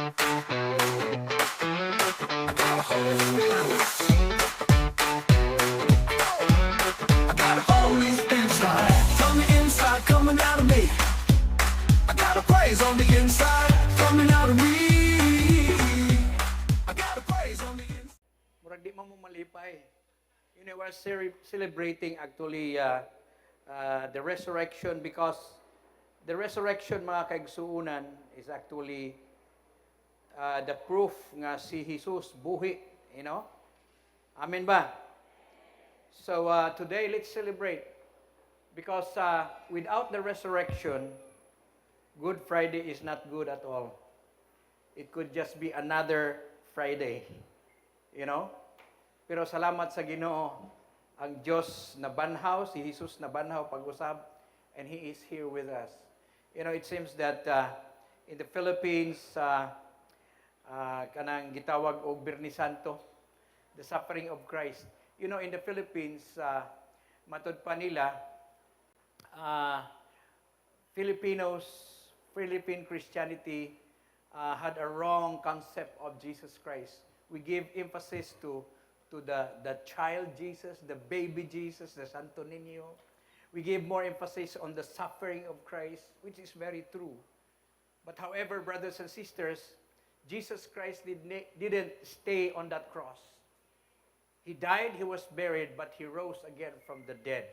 I got a holy inside, from the inside coming out of me. I got a praise on the inside, coming out of me. I got a praise on the inside. Murag di man mo malipay. You know, we're celebrating actually the resurrection because the resurrection, mga kaigsuunan, is actually the proof nga si Jesus buhi, you know? Amen ba? So today, let's celebrate because without the resurrection, Good Friday is not good at all. It could just be another Friday, you know? Pero salamat sa Ginoo, ang Diyos na banhaw, si Jesus na banhaw pag-usab, and He is here with us. You know, it seems that in the Philippines, kanang gitawag og Birni Santo, the suffering of Christ. You know, in the Philippines, matod pa nila, Philippine Christianity had a wrong concept of Jesus Christ. We give emphasis to the child Jesus, the baby Jesus, the Santo Niño. We give more emphasis on the suffering of Christ, which is very true. But however, brothers and sisters, Jesus Christ didn't stay on that cross. He died, He was buried, but He rose again from the dead.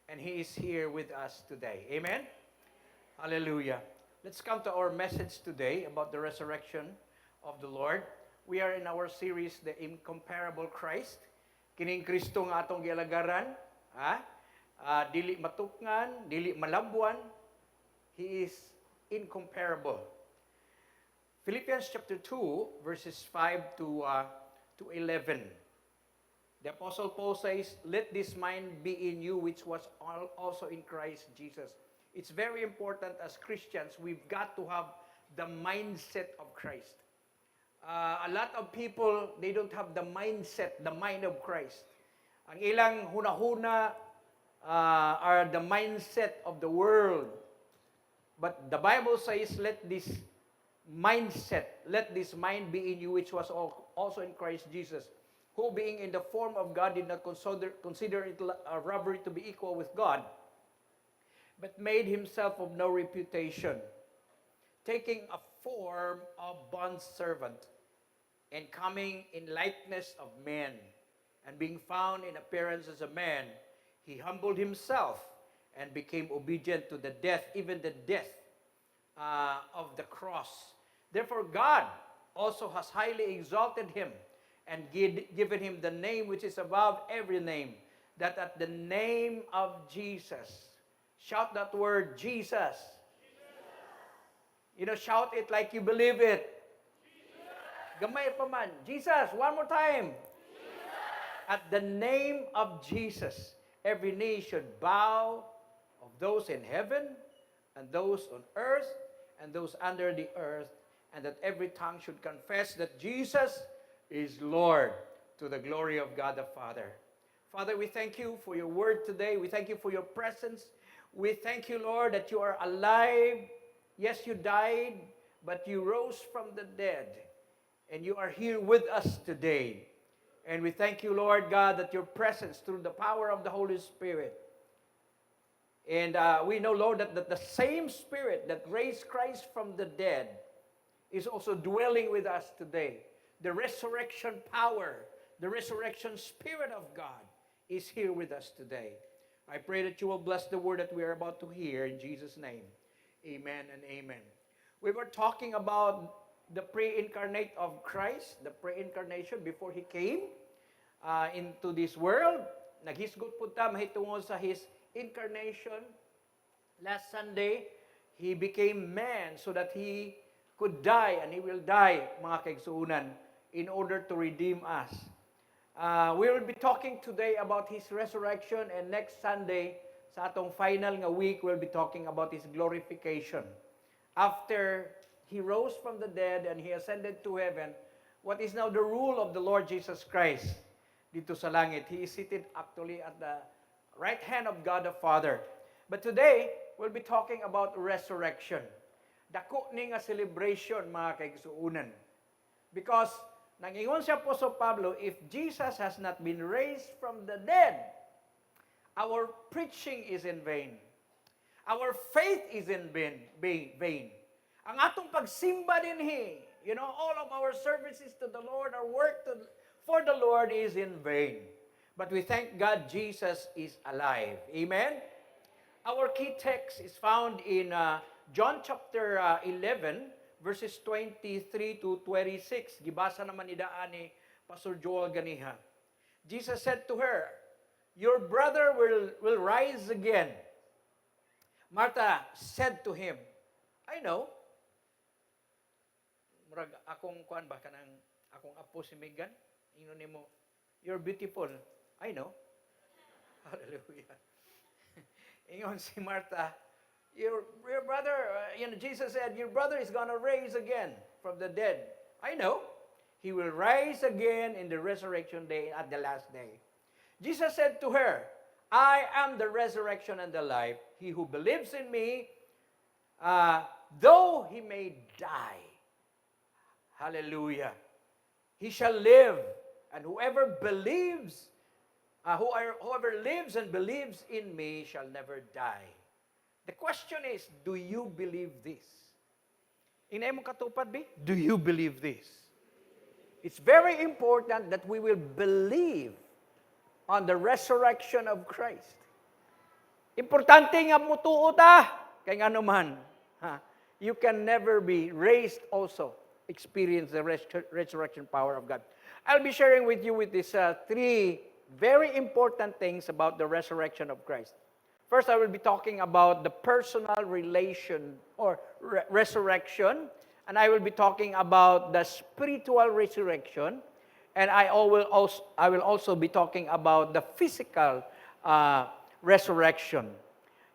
And He is here with us today. Amen? Hallelujah. Let's come to our message today about the resurrection of the Lord. We are in our series, The Incomparable Christ. Kining Kristo nga atong gialagaran, dili matukngan, dili malabwan. He is incomparable. Philippians chapter 2, verses 5 to 11. The Apostle Paul says, "Let this mind be in you, which was also in Christ Jesus." It's very important as Christians, we've got to have the mindset of Christ. A lot of people, they don't have the mindset, the mind of Christ. Ang ilang hunahuna are the mindset of the world. But the Bible says, let this mind be in you, which was also in Christ Jesus, who being in the form of God did not consider it a robbery to be equal with God, but made Himself of no reputation, taking a form of bondservant, and coming in likeness of men, and being found in appearance as a man, He humbled Himself and became obedient to the death, even the death of the cross. Therefore God also has highly exalted Him and given Him the name which is above every name, that at the name of Jesus, shout that word, Jesus. You know, shout it like you believe it. Gamay pa man. Jesus, one more time. At the name of Jesus, every knee should bow, of those in heaven, and those on earth, and those under the earth, and that every tongue should confess that Jesus is Lord, to the glory of God the Father. Father, we thank You for Your word today. We thank You for Your presence. We thank You, Lord, that You are alive. Yes, You died, but You rose from the dead, and You are here with us today. And we thank You, Lord God, that Your presence through the power of the Holy Spirit. And we know, Lord, that the same Spirit that raised Christ from the dead is also dwelling with us today. The resurrection power, the resurrection Spirit of God is here with us today. I pray that You will bless the word that we are about to hear in Jesus' name. Amen and amen. We were talking about the pre-incarnate of Christ, the pre-incarnation before He came into this world. Naghisgot po ta mahitungod sa His incarnation. Last Sunday, He became man so that He could die, and He will die, mga kaigsuunan, in order to redeem us. We will be talking today about His resurrection, and next Sunday, sa atong final nga week, we'll be talking about His glorification. After He rose from the dead and He ascended to heaven, what is now the rule of the Lord Jesus Christ dito sa langit? He is seated actually at the right hand of God the Father. But today, we'll be talking about resurrection. Dako ni nga celebration mga kaigsuunan. Because nangingon siya Apostol Pablo, if Jesus has not been raised from the dead, our preaching is in vain. Our faith is in vain. Ang atong pagsimba dinhi, all of our services to the Lord, our work for the Lord is in vain. But we thank God Jesus is alive. Amen? Our key text is found in John chapter 11, verses 23 to 26. Gibasa naman ni daan ni Pastor Joel Ganiha. Jesus said to her, "Your brother will rise again." Martha said to him, "I know." Murag akong kuan ba kanang akong apo si Megan, ingon nimo, "You're beautiful." I know. Hallelujah. Ingon si Martha, your brother, Jesus said, "Your brother is gonna rise again from the dead." I know. He will rise again in the resurrection day at the last day. Jesus said to her, "I am the resurrection and the life. He who believes in me, though he may die, hallelujah, he shall live. And whoever lives and believes in me shall never die." The question is, do you believe this? Inay mo katupad, bi? Do you believe this? It's very important that we will believe on the resurrection of Christ. Importante nga mo tuo ta. Kay nga naman, you can never be raised also, experience the resurrection power of God. I'll be sharing with you with these three very important things about the resurrection of Christ. First, I will be talking about the personal relation or resurrection, and I will be talking about the spiritual resurrection, and I will also be talking about the physical resurrection.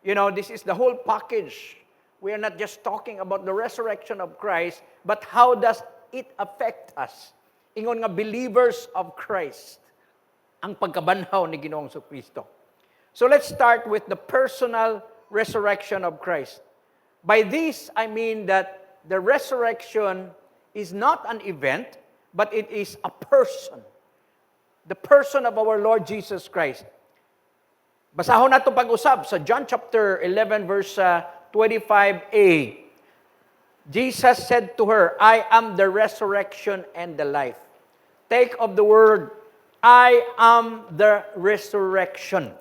This is the whole package. We are not just talking about the resurrection of Christ, but how does it affect us? Ingon nga believers of Christ, ang pagkabanhaw ni Ginoong Kristo. So let's start with the personal resurrection of Christ. By this, I mean that the resurrection is not an event, but it is a person. The person of our Lord Jesus Christ. Basahon nato pag-usab sa John chapter 11, verse 25a. Jesus said to her, "I am the resurrection and the life." Take of the word, "I am the resurrection."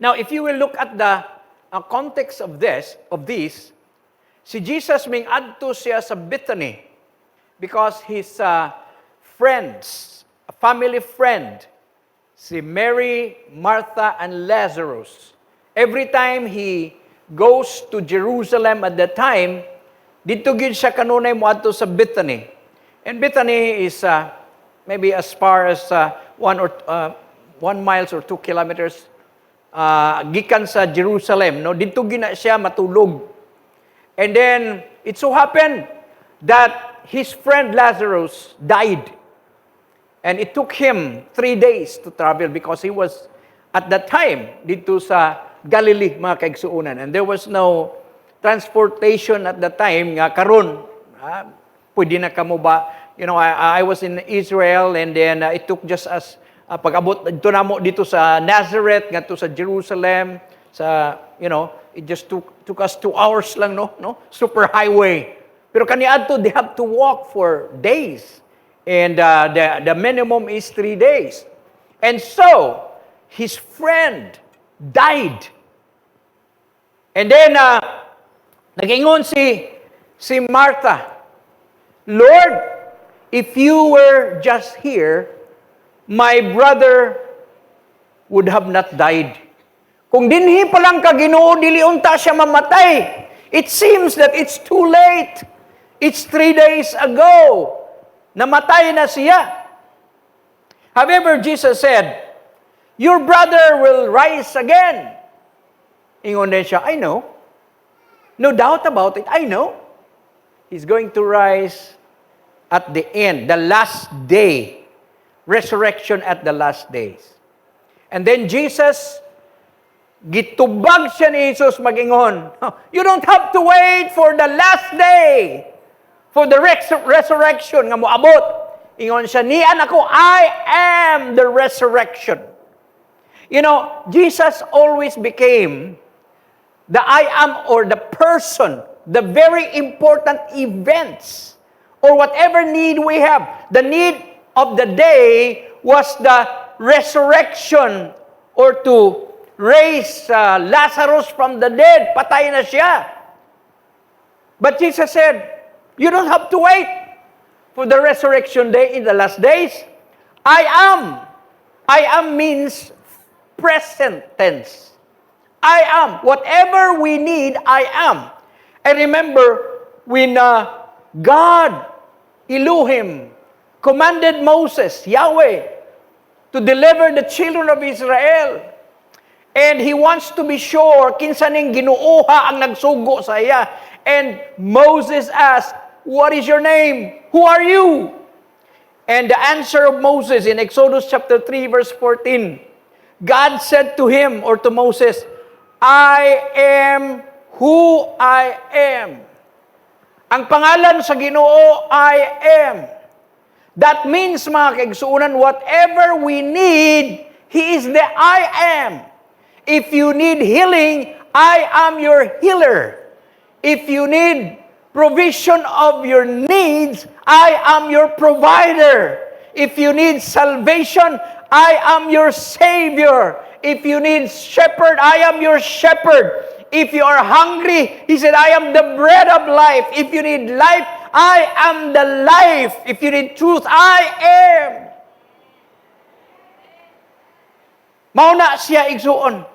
Now, if you will look at the context of this, si Jesus ming adto siya sa Bethany because his friends, a family friend, si Mary, Martha, and Lazarus, every time he goes to Jerusalem at that time, dito gid siya kanunay mo adto sa Bethany. And Bethany is maybe as far as 1 miles or 2 kilometers gikan sa Jerusalem, no? Dito gina siya matulog. And then it so happened that his friend Lazarus died. And it took him 3 days to travel because he was at that time dito sa Galilee, mga kaigsuunan. And there was no transportation at that time nga karon. Pwede na kamo ba? I was in Israel, and then it took just as pag-abot dito namo dito sa Nazareth ngadto sa Jerusalem it just took us 2 hours lang, no super highway, pero kaniadto they have to walk for days, and the minimum is 3 days. And so his friend died, and then nagingon si Martha, "Lord, if you were just here, my brother would have not died." Kung dinhi pa lang ka Ginoo, dili unta siya mamatay. It seems that it's too late. It's 3 days ago. Namatay na siya. However, Jesus said, "Your brother will rise again." Ingon din siya, "I know. No doubt about it. I know. He's going to rise at the end, the last day. Resurrection at the last days." And then Jesus gitubag siya ni Jesus magingon. You don't have to wait for the last day, for the resurrection nga moabot. Ingon siya, nian ako, I am the resurrection. You know, Jesus always became the I am, or the person, the very important events, or whatever need we have. The need of the day was the resurrection, or to raise Lazarus from the dead. Patay na siya. But Jesus said, you don't have to wait for the resurrection day in the last days. I am. I am means present tense. I am. Whatever we need, I am. I remember when God, Elohim, commanded Moses, Yahweh, to deliver the children of Israel. And he wants to be sure kinsa ning ginuoha ang nagsugo sa iya. And Moses asked, what is your name? Who are you? And the answer of Moses in Exodus chapter 3 verse 14, God said to him, or to Moses, I am who I am. Ang pangalan sa Ginoo, I am. That means, mga kaigsuunan, whatever we need, He is the I am. If you need healing, I am your healer. If you need provision of your needs, I am your provider. If you need salvation, I am your Savior. If you need shepherd, I am your shepherd. If you are hungry, He said, I am the bread of life. If you need life, I am the life. If you need truth, I am. Mauna siya igsuon.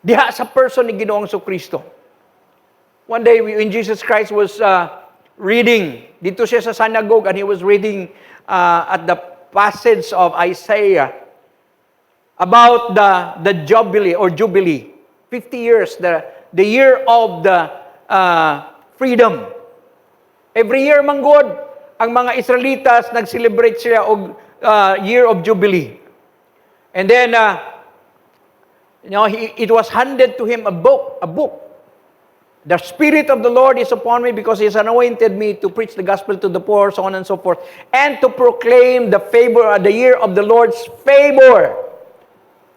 Diha sa person ni Ginoong Kristo. One day, when Jesus Christ was reading, dito siya sa synagogue, and He was reading at the passage of Isaiah about the Jubilee, or Jubilee, 50 years, the year of the freedom. Every year, manggod, ang mga Israelitas nag-celebrate siya og year of Jubilee. And then, it was handed to him a book. The Spirit of the Lord is upon me because He has anointed me to preach the gospel to the poor, so on and so forth, and to proclaim the year of the Lord's favor.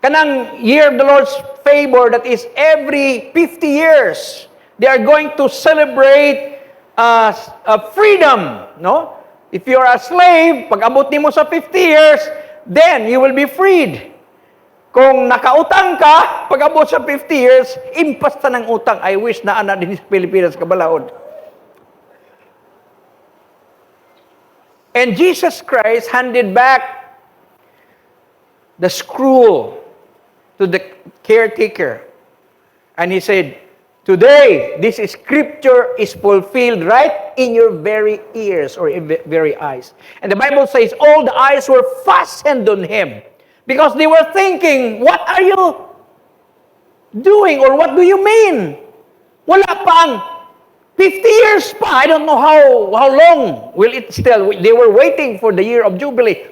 Kanang year of the Lord's favor, that is every 50 years, they are going to celebrate freedom. No? If you are a slave, pag abot nimo sa 50 years, then you will be freed. Kung nakautang ka, pag abot sa 50 years, impasta ng utang. I wish na ana din sa Pilipinas kabalaod. And Jesus Christ handed back the scroll to the caretaker. And He said, today, this scripture is fulfilled right in your very ears, or in very eyes. And the Bible says, all the eyes were fastened on Him. Because they were thinking, what are you doing? Or what do you mean? Wala pa ang 50 years pa. I don't know how long will it still. They were waiting for the year of Jubilee.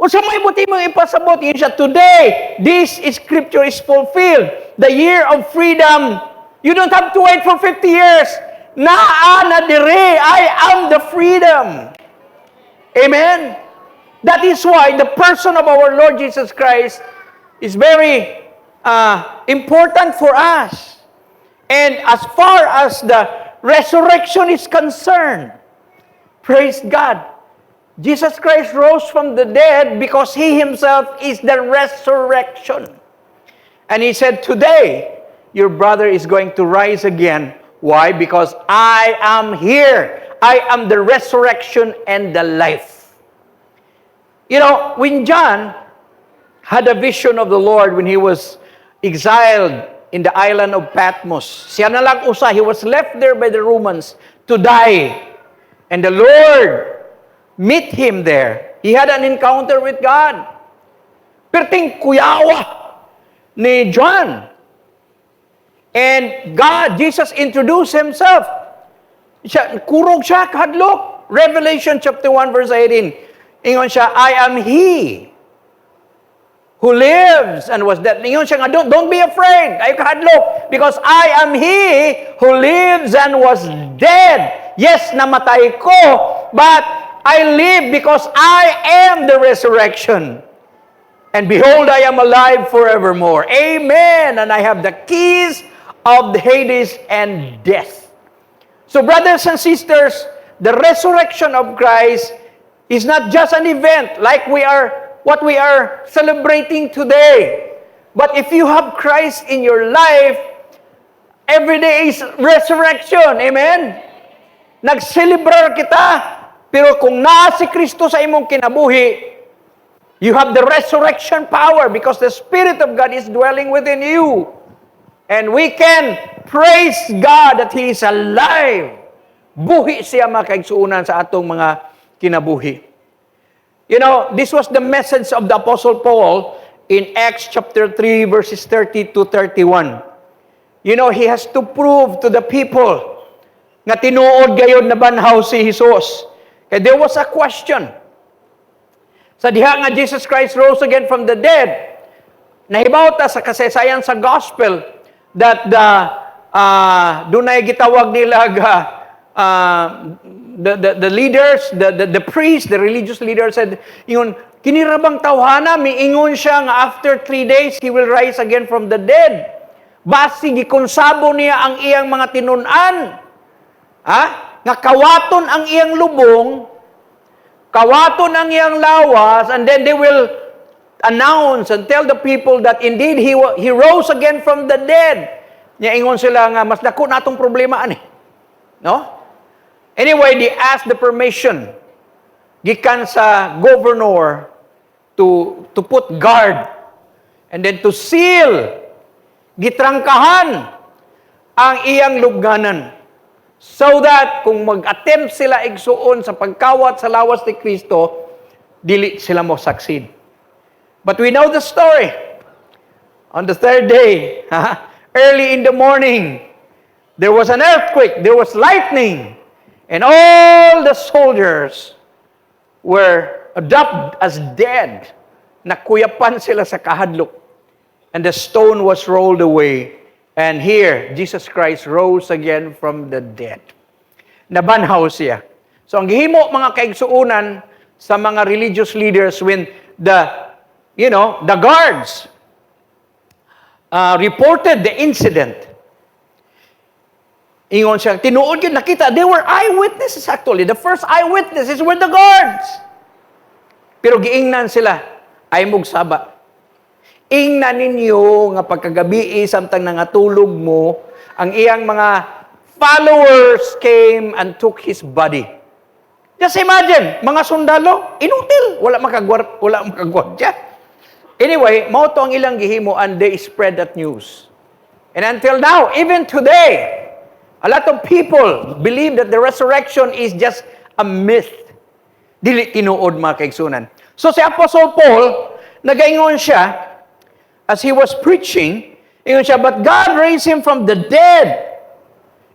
O sa may buti mo ipasabot, yun siya, today, this scripture is fulfilled. The year of freedom. You don't have to wait for 50 years. Naa na dire, I am the freedom. Amen? That is why the person of our Lord Jesus Christ is very important for us. And as far as the resurrection is concerned, praise God, Jesus Christ rose from the dead because He Himself is the resurrection. And He said, today, your brother is going to rise again. Why? Because I am here. I am the resurrection and the life. You know, when John had a vision of the Lord when he was exiled in the island of Patmos, siya na lang usa, he was left there by the Romans to die. And the Lord met him there. He had an encounter with God. Perting kuyawa ni John. And God, Jesus introduced Himself. Kurog siya, kadlok. Revelation chapter 1 verse 18. Ingon siya, I am He who lives and was dead. Ingon siya nga, don't be afraid. Ayaw kahadlok. Because I am He who lives and was dead. Yes, namatay ko, but I live because I am the resurrection. And behold, I am alive forevermore. Amen. And I have the keys of the Hades and death. So brothers and sisters, the resurrection of Christ is not just an event like what we are celebrating today. But if you have Christ in your life, every day is resurrection. Amen? Nag-celebrate kita. Pero kung naa si Kristo sa imong kinabuhi, you have the resurrection power because the Spirit of God is dwelling within you. And we can praise God that He is alive. Buhi siya makaigsuunan sa atong mga kinabuhi. You know, this was the message of the Apostle Paul in Acts chapter 3, verses 30 to 31. You know, he has to prove to the people nga tinuod gayon na banhaw si Jesus. Kaya there was a question. Sa diha nga Jesus Christ rose again from the dead, nahibaw ta sa kasaysayan sa gospel that dunay gitawag nila the leaders, the priests, the religious leaders said, ingon, kinirabang tawhana, miingon siya nga after 3 days, He will rise again from the dead. Basi, gikonsabo niya ang iyang mga tinunan. Nga kawaton ang iyang lubong, kawaton ang iyang lawas, and then they will announce and tell the people that indeed He rose again from the dead. Nya ingon sila nga, mas dako na atong problema ani. No? Anyway, they asked the permission gikan sa governor to put guard and then to seal, gitrangkahan ang iyang lubnganan so that kung mag-attempt sila igsuon sa pagkawat sa lawas ni Kristo, dili sila mo succeed. But we know the story. On the third day, early in the morning, there was an earthquake, there was lightning, and all the soldiers were dubbed as dead. Nakuyapan sila sa kahadlok. And the stone was rolled away. And here, Jesus Christ rose again from the dead. Nabanhaw siya. So ang gihimo mga kaigsuunan sa mga religious leaders when the guards reported the incident, ingon siya, tinuod yun, nakita, they were eyewitnesses actually. The first eyewitnesses were the guards. Pero giingnan sila, ay mugsaba. Ingnan ninyo nga pagkagabi, samtang nangatulog mo, ang iyang mga followers came and took His body. Just imagine, mga sundalo, inutil, wala makagwardya. Anyway, mao to ang ilang gihimo and they spread that news. And until now, even today, a lot of people believe that the resurrection is just a myth. Dili tinuod mga kaigsunan. So si Apostle Paul, nagaingon siya, as he was preaching, ingon siya, but God raised Him from the dead.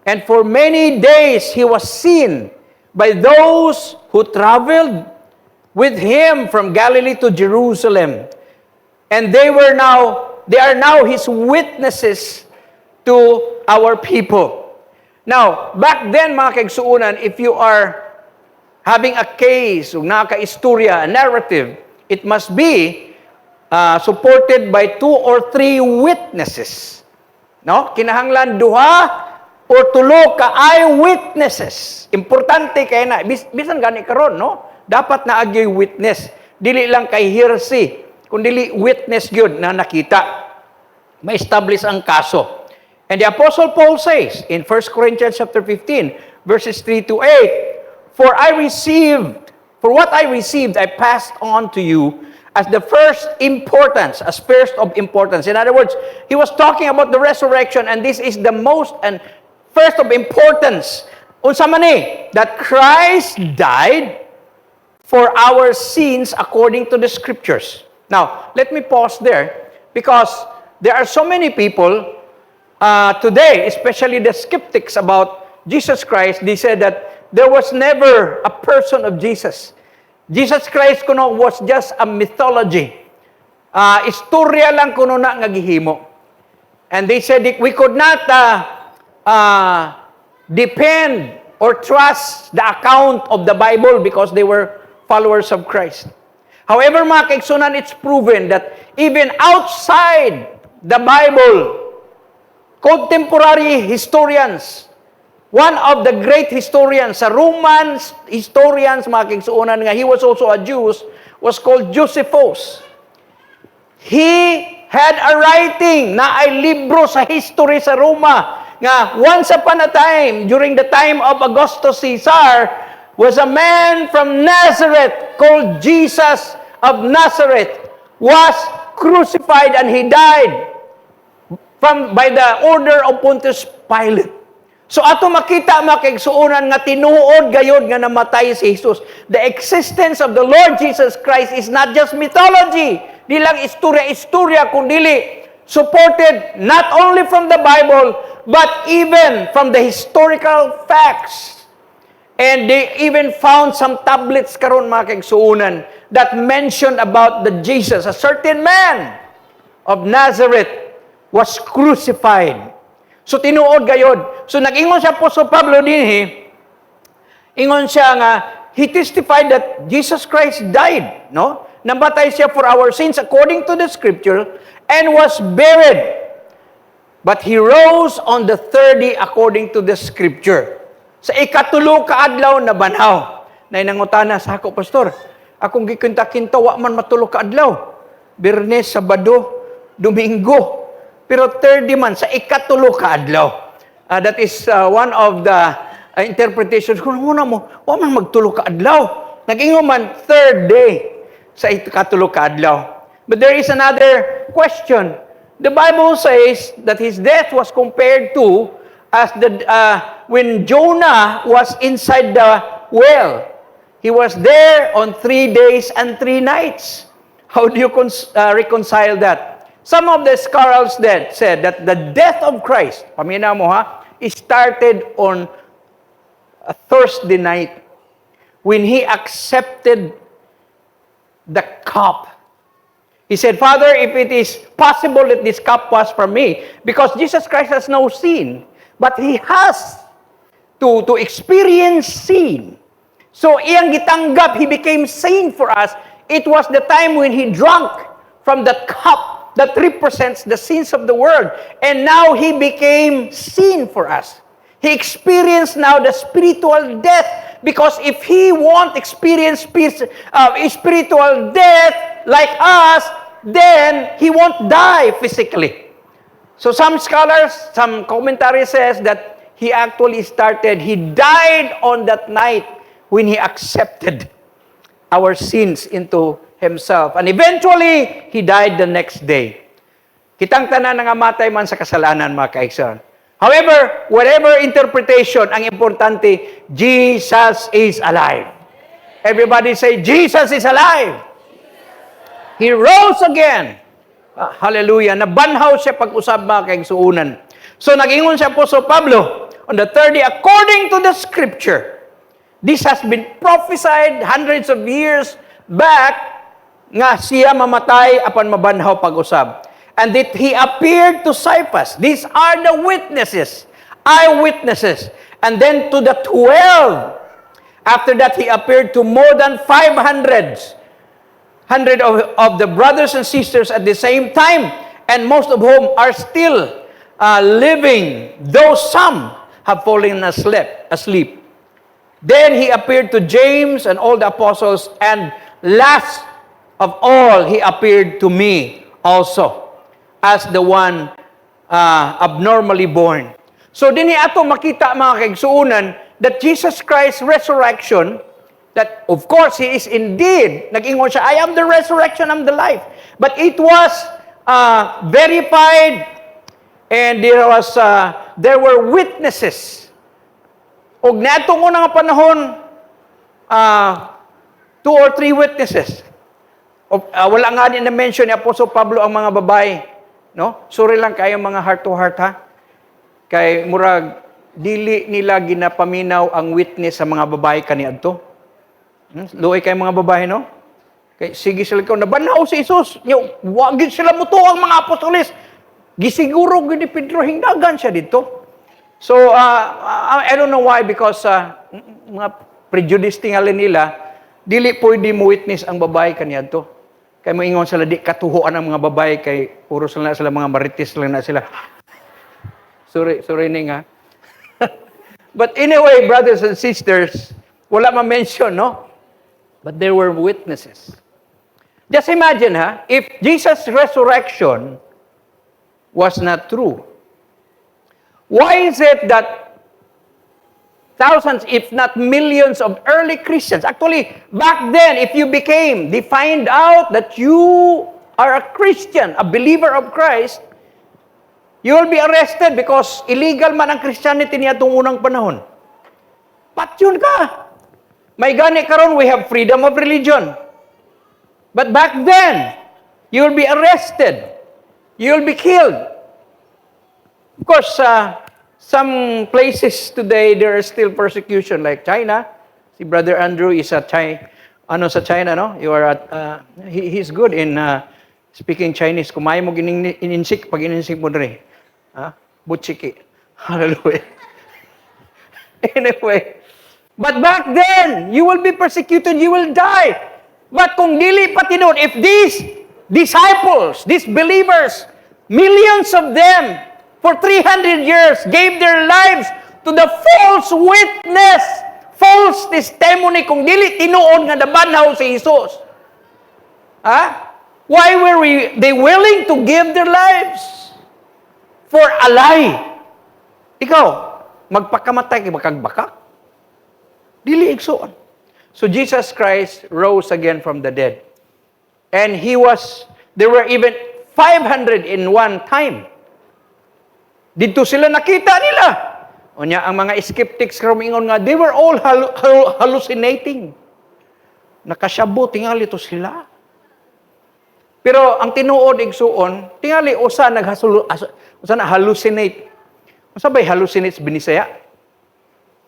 And for many days he was seen by those who traveled with Him from Galilee to Jerusalem. And they are now His witnesses to our people. Now, back then, mga kaigsuunan, if you are having a case, o naka-istorya, a narrative, it must be supported by 2 or 3 witnesses. No? Kinahanglan duha or tulo ka eyewitnesses. Importante kay na. Bisan gani karon, no? Dapat na agyoy witness. Dili lang kay hearsay, kundi witness gyud na nakita. Ma-establish ang kaso. And the Apostle Paul says in 1 Corinthians chapter 15, verses 3 to 8, For what I received, I passed on to you as the first of importance. In other words, he was talking about the resurrection, and this is the most and first of importance. Unsa man ni? That Christ died for our sins according to the Scriptures. Now, let me pause there because there are so many people today, especially the skeptics about Jesus Christ, they said that there was never a person of Jesus. Jesus Christ was just a mythology. istorya lang kuno na nga gihimo. And they said we could not depend or trust the account of the Bible because they were followers of Christ. However, mga kaigsunan, it's proven that even outside the Bible, contemporary historians, one of the great historians, sa Roman historians, mga kaigsunan, nga he was also a Jew, was called Josephus. He had a writing na ay libro sa history sa Roma nga once upon a time, during the time of Augustus Caesar, was a man from Nazareth called Jesus of Nazareth, was crucified and he died by the order of Pontius Pilate. So ato makita mga kaigsuonan nga tinuod gayod nga namatay si Jesus. The existence of the Lord Jesus Christ is not just mythology, di lang istorya-istorya kundi supported not only from the Bible but even from the historical facts. And they even found some tablets karon mga kaigsuonan that mentioned about the Jesus, a certain man of Nazareth was crucified. So tinuod gayod. So nag-ingon siya Apostol Pablo dinhi, ingon siya nga he testified that Jesus Christ died, no? Namatay siya for our sins according to the scripture and was buried. But he rose on the third day according to the scripture. Sa ikatulo ka adlaw na banhaw. Nay nangutana sa ako, pastor, akong gikinta-kinta wa man matulo ka adlaw. Biyernes, Sabado, Domingo. Pero third day man sa ikatulo ka adlaw. That is one of the interpretations. Kung muna mo, wa man magtulo ka adlaw. Nag-ingon man third day sa ikatulo ka adlaw. But there is another question. The Bible says that his death was compared to as when Jonah was inside the well. He was there on 3 days and 3 nights. How do you reconcile that? Some of the scholars said that the death of Christ, pamina mo ha, started on a Thursday night when he accepted the cup. He said, Father, if it is possible that this cup pass from me, because Jesus Christ has no sin, but He has to experience sin. So, iyang gitanggap, He became sin for us. It was the time when He drank from that cup that represents the sins of the world. And now He became sin for us. He experienced now the spiritual death, because if He won't experience spiritual death like us, then He won't die physically. So some scholars, some commentary says that He actually He died on that night when He accepted our sins into Himself. And eventually, He died the next day. Kitang tanan nga matay man sa kasalanan, mga kaigsoon. However, whatever interpretation, ang importante, Jesus is alive. Everybody say, Jesus is alive. He rose again. Hallelujah. Nabanhaw siya pag-usab mga kaigsuunan. So, nag-ingon siya Apostol Pablo, on the third day, according to the scripture, this has been prophesied hundreds of years back, nga siya mamatay apan mabanhaw pag-usab. And that He appeared to Cephas. These are the witnesses, eyewitnesses. And then to the 12. After that, He appeared to more than 500 of the brothers and sisters at the same time, and most of whom are still living, though some have fallen asleep. Then He appeared to James and all the apostles, and last of all, He appeared to me also, as the one abnormally born. So, dini ato makita mga kaigsuunan that Jesus Christ's resurrection, that of course He is indeed, nag-ingon siya, I am the resurrection, I am the life. But it was verified, and there were witnesses. Og natong unang panahon, 2 or 3 witnesses. Wala nga din na-mention ni Apostol Pablo ang mga babae. No? Sorry lang kayo mga heart to heart ha. Kay murag dili nila ginapaminaw ang witness sa mga babae kaniadto. Luoy kay mga babae no? Kay sige sila ko nabanaw si Jesus. Wag gid sila muto ang mga apostoles. Gisiguro gid ni Pedro hindagan siya dito. So I don't know why because mga prejudice tingali nila dili pwede mo witness ang babae kaniadto. Kay moingon sila di katuhoan ang mga babae kay puro sila mga marites lang na sila. Sorry ning ha. But anyway, brothers and sisters, wala ma-mention, no? But there were witnesses. Just imagine, if Jesus' resurrection was not true, why is it that thousands, if not millions of early Christians, actually, back then, if you they find out that you are a Christian, a believer of Christ, you will be arrested because illegal man ang Christianity niya itong unang panahon. Patyon ka! May gani karon we have freedom of religion. But back then, you will be arrested. You will be killed. Of course, some places today, there is still persecution like China. Si Brother Andrew is sa China, no? You are he's good in speaking Chinese. Kumain mo ininsik, pag ininsik mo dre. Butchiki. Hallelujah. Anyway, but back then, you will be persecuted, you will die. But kung dili pa tinud, if these disciples, these believers, millions of them, for 300 years, gave their lives to the false witness, false testimony, kung dili tinuod nga nabanaw si Jesus. Why were they willing to give their lives? For a lie. Ikaw, magpakamatay kay bakagbaka? Dili igsoon. So Jesus Christ rose again from the dead. And there were even 500 in one time. Dito sila nakita nila. Unya ang mga skeptics karumingon nga, they were all hallucinating. Nakasyabo, tingali to sila. Pero ang tinuod igsuon, tingali usa hallucinate. Usa bay hallucinate sa Binisaya?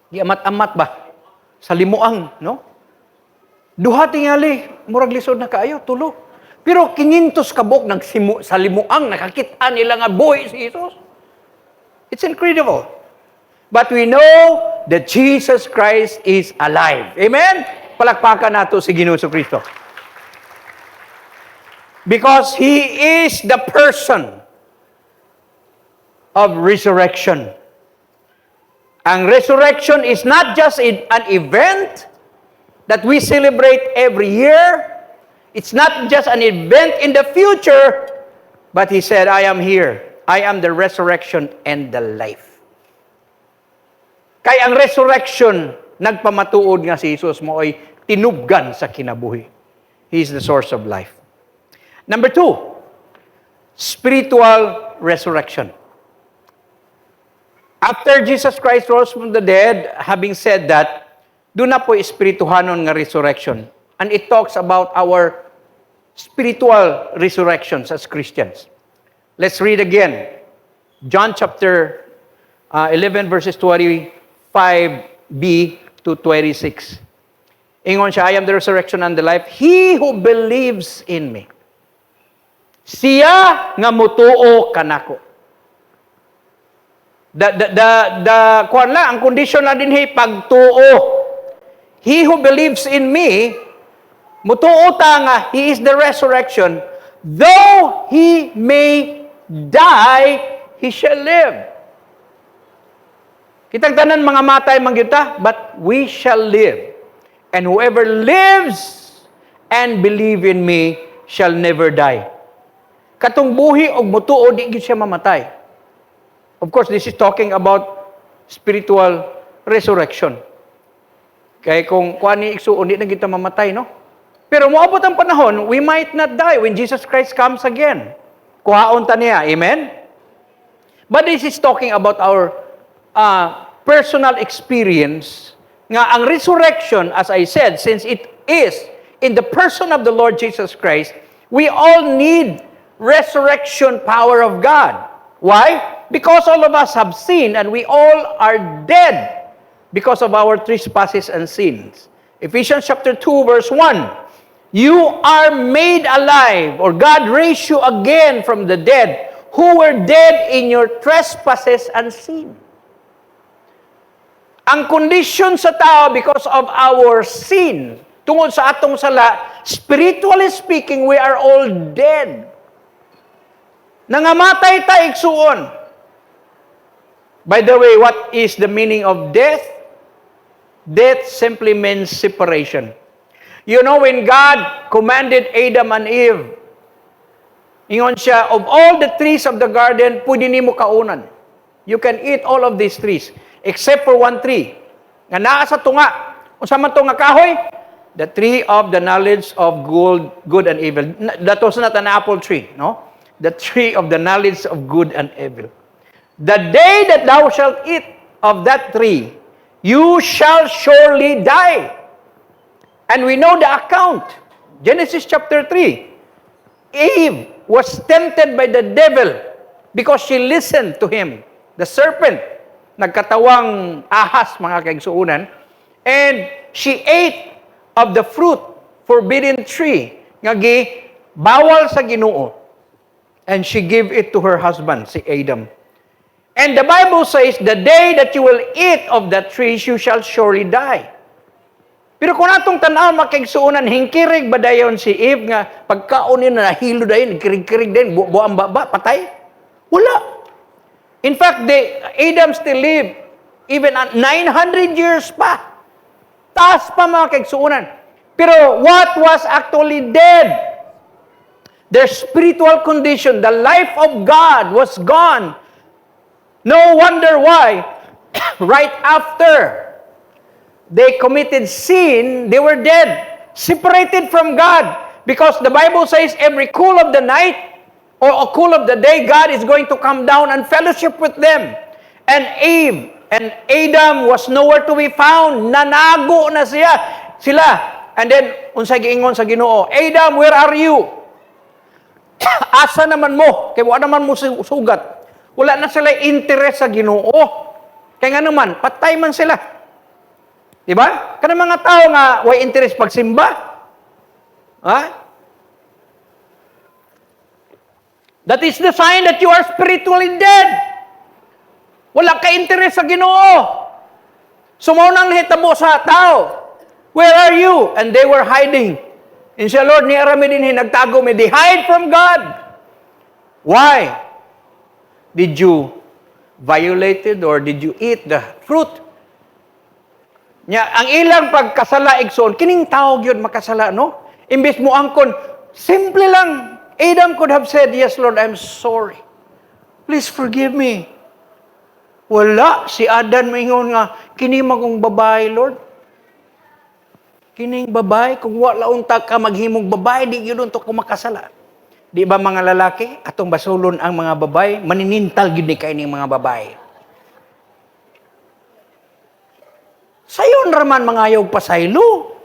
Giamat-amat ba? Sa limuang, no? Duha tingali, murag lisod na kaayo, tulo. Pero 500 kabok sa limuang, nakakita nila nga buhay si Jesus. It's incredible. But we know that Jesus Christ is alive. Amen? Palakpakan nato si Ginoo Kristo. Because He is the person of resurrection. Ang resurrection is not just an event that we celebrate every year. It's not just an event in the future, but He said, I am here. I am the resurrection and the life. Kaya ang resurrection, nagpamatuod nga si Jesus mo ay tinubgan sa kinabuhi. He is the source of life. Number 2, spiritual resurrection. After Jesus Christ rose from the dead, having said that, doon na po espirituhanon nga resurrection. And it talks about our spiritual resurrections as Christians. Let's read again. John chapter 11 verses 25b to 26. Ingon siya, I am the resurrection and the life. He who believes in me, siya nga mutuo kanako. Kuan la, ang condition na din pagtuo. He who believes in me, mutuo ta nga, He is the resurrection. Though he may die, he shall live. Kitang tanan mga matay mangyuta, but we shall live. And whoever lives and believe in me shall never die. Katong buhi og mutuo, di gyud siya mamatay. Of course, this is talking about spiritual resurrection. Kaya kung kuani igsuon, di na kita mamatay, no? Pero moabot ang panahon, we might not die when Jesus Christ comes again. Kuhaon ta niya, amen? But this is talking about our personal experience nga ang resurrection, as I said, since it is in the person of the Lord Jesus Christ, we all need resurrection power of God. Why? Because all of us have sinned and we all are dead because of our trespasses and sins. Ephesians chapter 2 verse 1. You are made alive, or God raised you again from the dead, who were dead in your trespasses and sin. Ang kondisyon sa tao because of our sin, tungod sa atong sala, spiritually speaking, we are all dead. Nangamatay ta igsuon. By the way, what is the meaning of death? Death simply means separation. You know, when God commanded Adam and Eve, ingon siya, of all the trees of the garden, pwede nimo kaunan. You can eat all of these trees, except for one tree. Nga naa sa tunga. Unsa man to nga kahoy? The tree of the knowledge of good and evil. That was not an apple tree, no? The tree of the knowledge of good and evil. The day that thou shalt eat of that tree, you shall surely die. And we know the account. Genesis chapter 3. Eve was tempted by the devil because she listened to him. The serpent, nagkatawang ahas, mga kaigsuunan, and she ate of the fruit, forbidden tree, nga bawal sa Ginoo. And she gave it to her husband, si Adam. And the Bible says, the day that you will eat of that tree, you shall surely die. Pero kung atong tanaw makigsuunan, hingkirig ba dayon si Eve nga pagkaunin na nahilo dayon, kirig-kirig din, buang baba, patay? Wala. In fact, Adam still lived even at 900 years pa. Taas pa mga kaigsuunan. Pero what was actually dead? Their spiritual condition, the life of God was gone. No wonder why, right after they committed sin, they were dead, separated from God. Because the Bible says every cool of the night or a cool of the day, God is going to come down and fellowship with them. And Eve and Adam was nowhere to be found. Nanago na sila. And then, unsay giingon sa Ginoo, Adam, where are you? Asa naman mo? Kaya wala naman mo sugat. Wala na sila interest sa Ginoo. Kaya nga naman, patay man sila. Diba? Kana mga tao nga way interest pagsimba. Ha? That is the sign that you are spiritually dead. Wala ka interest sa Ginoo. Sumaw nang hitabo sa tao. Where are you? And they were hiding. And siya, Lord, niya rami din nagtago me. They hide from God. Why? Did you violate it or did you eat the fruit? Nya, ang ilang pagkasala igsoon, kining tawag yun makasala, no? Imbis mo angkon, simple lang. Adam could have said, yes, Lord, I'm sorry. Please forgive me. Wala. Si Adan maingon nga, kini magong babae, Lord. Kining babae, kung wala unta ka maghimong babae, di yun unta ko makasala. Di ba mga lalaki, atong basulon ang mga babae, maninintal gini kayo ng mga babae. Sayon raman mga ayaw pasaylo.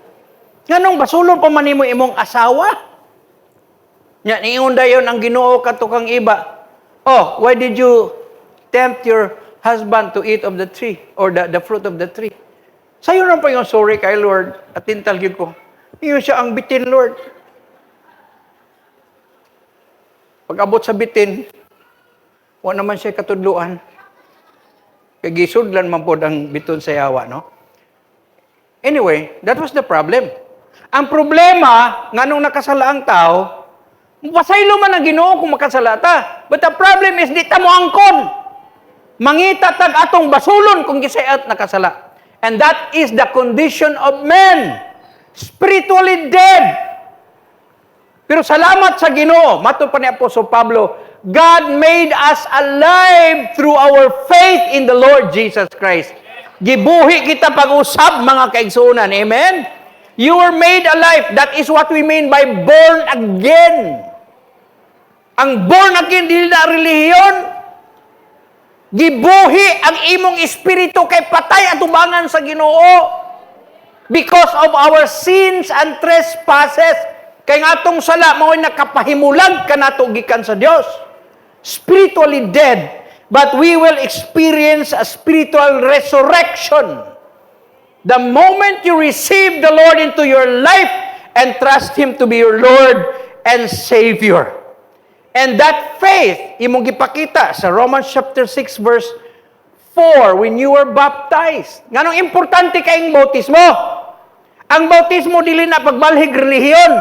Nganong basulon pa man mo imong asawa? Nya niingon dayon ang Ginoo kadto kang iba. Oh, why did you tempt your husband to eat of the tree or the fruit of the tree? Sayon ra pa yung sorry kay Lord at tintal gyud ko. Iyon siya ang bitin, Lord. Pag abot sa bitin, wa naman siya katudluan. Kay gisudlan man pod ang biton sa yawa, no? Anyway, that was the problem. Ang problema, nga nung nakasala ang tao, pasaylo man ang Ginoo kung makasala ta. But the problem is, di ta mo angkon. Mangita tag atong basulon kung gisayat nakasala. And that is the condition of men. Spiritually dead. Pero salamat sa Ginoo, mato pa ni Apostol Pablo, God made us alive through our faith in the Lord Jesus Christ. Gibuhi kita pag-usab mga kaigsuunan. Amen? You were made alive. That is what we mean by born again. Ang born again, dili na relihiyon. Gibuhi ang imong espiritu kay patay at ubangan sa Ginoo. Because of our sins and trespasses. Kay nga atong sala, mao'y nakapahimulag ka nato gikan sa Dios. Spiritually dead. But we will experience a spiritual resurrection. The moment you receive the Lord into your life and trust Him to be your Lord and Savior. And that faith, imong gipakita sa Romans chapter 6 verse 4, when you were baptized. Nganong importante kayong bautismo? Ang bautismo dili na pagbalhig relihiyon.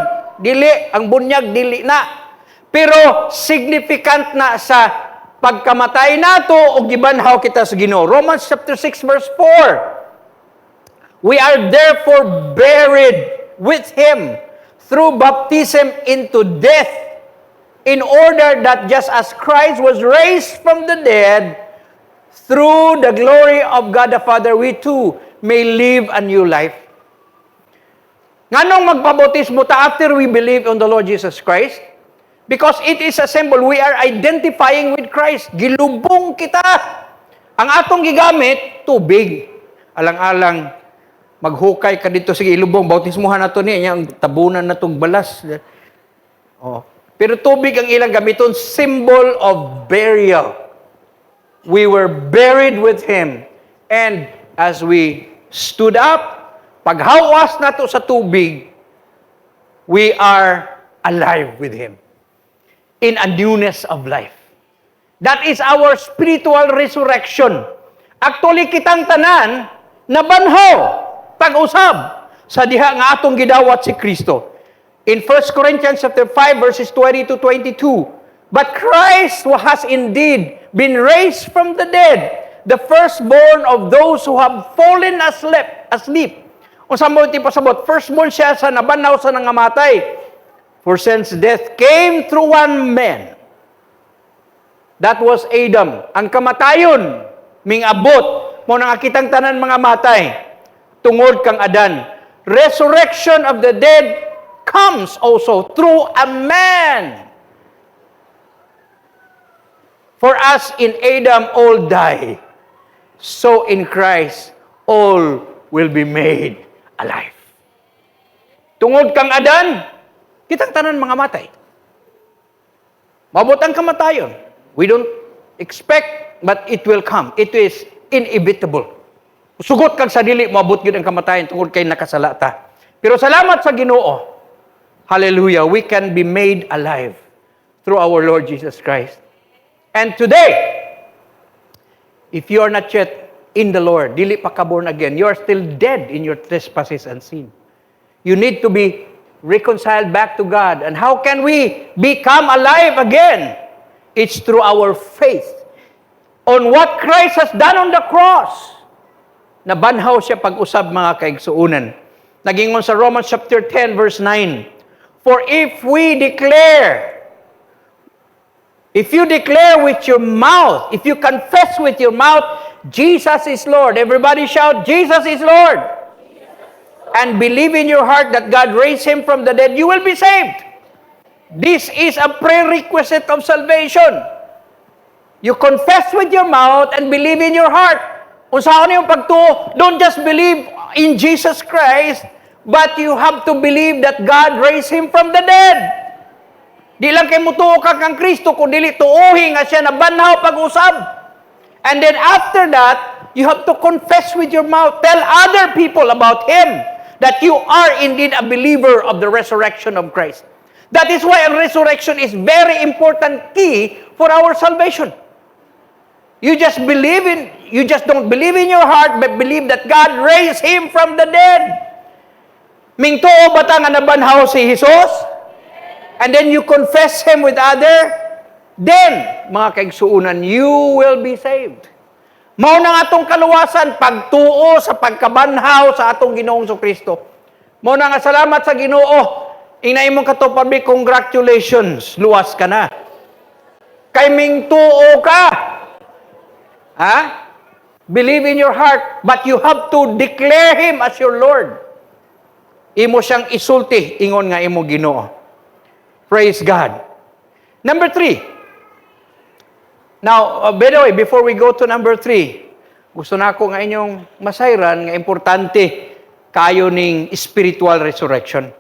Dili, ang bunyag dili na. Pero significant na sa pagkamatay nato o gibanhaw kita sa Ginoo. Romans chapter 6 verse 4. We are therefore buried with Him through baptism into death, in order that just as Christ was raised from the dead through the glory of God the Father, we too may live a new life. Nganong magpabautismo ta after we believe on the Lord Jesus Christ? Because it is a symbol. We are identifying with Christ. Gilubong kita. Ang atong gigamit, tubig. Alang-alang, maghukay ka dito. Sige, ilubong. Bautismuhan na ito niya. Ang tabunan na itong balas. Oh. Pero tubig ang ilang gamiton, symbol of burial. We were buried with Him. And as we stood up, paghawas na to sa tubig, we are alive with Him in a newness of life. That is our spiritual resurrection. Actually, kitang tanan, nabanhaw, pag-usab, sa diha nga atong gidawat si Kristo. In 1 Corinthians chapter 5 verses 20 to 22, but Christ has indeed been raised from the dead, the firstborn of those who have fallen asleep. Kung sa mo iti pasabot, firstborn siya sa nabanhaw sa nangamatay. For since death came through one man, that was Adam. Ang kamatayon, ming abot, mo nang akitang tanan mga matay, tungod kang Adan. Resurrection of the dead comes also through a man. For us in Adam all die, so in Christ all will be made alive. Tungod kang Adan, kitang tanan mga matay. Mabot ang kamatayon. We don't expect, but it will come. It is inevitable. Sugot kang sa dili, mabot yun ang kamatayon tungod kay nakasalata. Pero salamat sa Ginoo. Hallelujah. We can be made alive through our Lord Jesus Christ. And today, if you are not yet in the Lord, dili pa ka born again, you are still dead in your trespasses and sin. You need to be reconciled back to God. And how can we become alive again? It's through our faith on what Christ has done on the cross. Nabanhaw siya pag-usab mga kaigsuunan. Nagingon sa Romans chapter 10 verse 9. For if you declare with your mouth, if you confess with your mouth, Jesus is Lord. Everybody shout, Jesus is Lord. And believe in your heart that God raised Him from the dead, you will be saved. This is a prerequisite of salvation. You confess with your mouth and believe in your heart. Kung saan yung pagtuo, don't just believe in Jesus Christ, but you have to believe that God raised Him from the dead. Di lang kay mutuo ka kang Kristo, kung dili tuuhi nga siya na banhaw pag-usab. And then after that, you have to confess with your mouth, tell other people about Him, that you are indeed a believer of the resurrection of Christ. That is why ang resurrection is very important key for our salvation. You just don't believe in your heart, but believe that God raised Him from the dead. Ming tuo ba ta nga nabanhaw si Jesus? And then you confess Him with other, then, mga kaigsuunan, you will be saved. Mao na nga atong kaluwasan, pagtuo sa pagkabanhaw sa atong Ginoong Kristo. Mao na nga salamat sa Ginoo. Inay mong katupabi, congratulations, luwas ka na. Kay ming tuo ka. Ha? Believe in your heart, but you have to declare Him as your Lord. Imo siyang isulti, ingon nga imo Ginoo. Praise God. Number 3. Now, by the way, before we go to number 3, gusto na ako nga inyong masayran nga importante kayo ning spiritual resurrection.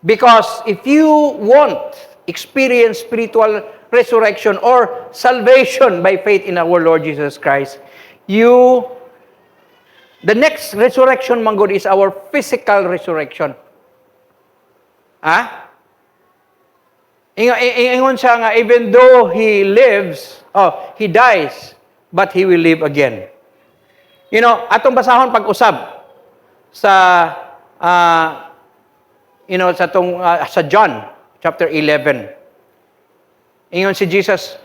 Because if you want experience spiritual resurrection or salvation by faith in our Lord Jesus Christ, the next resurrection, manggod, is our physical resurrection. Ha? Ingon siya nga, even though he lives, he dies, but he will live again. You know, atong basahon pag-usab sa, sa John, chapter 11. Ingon si Jesus,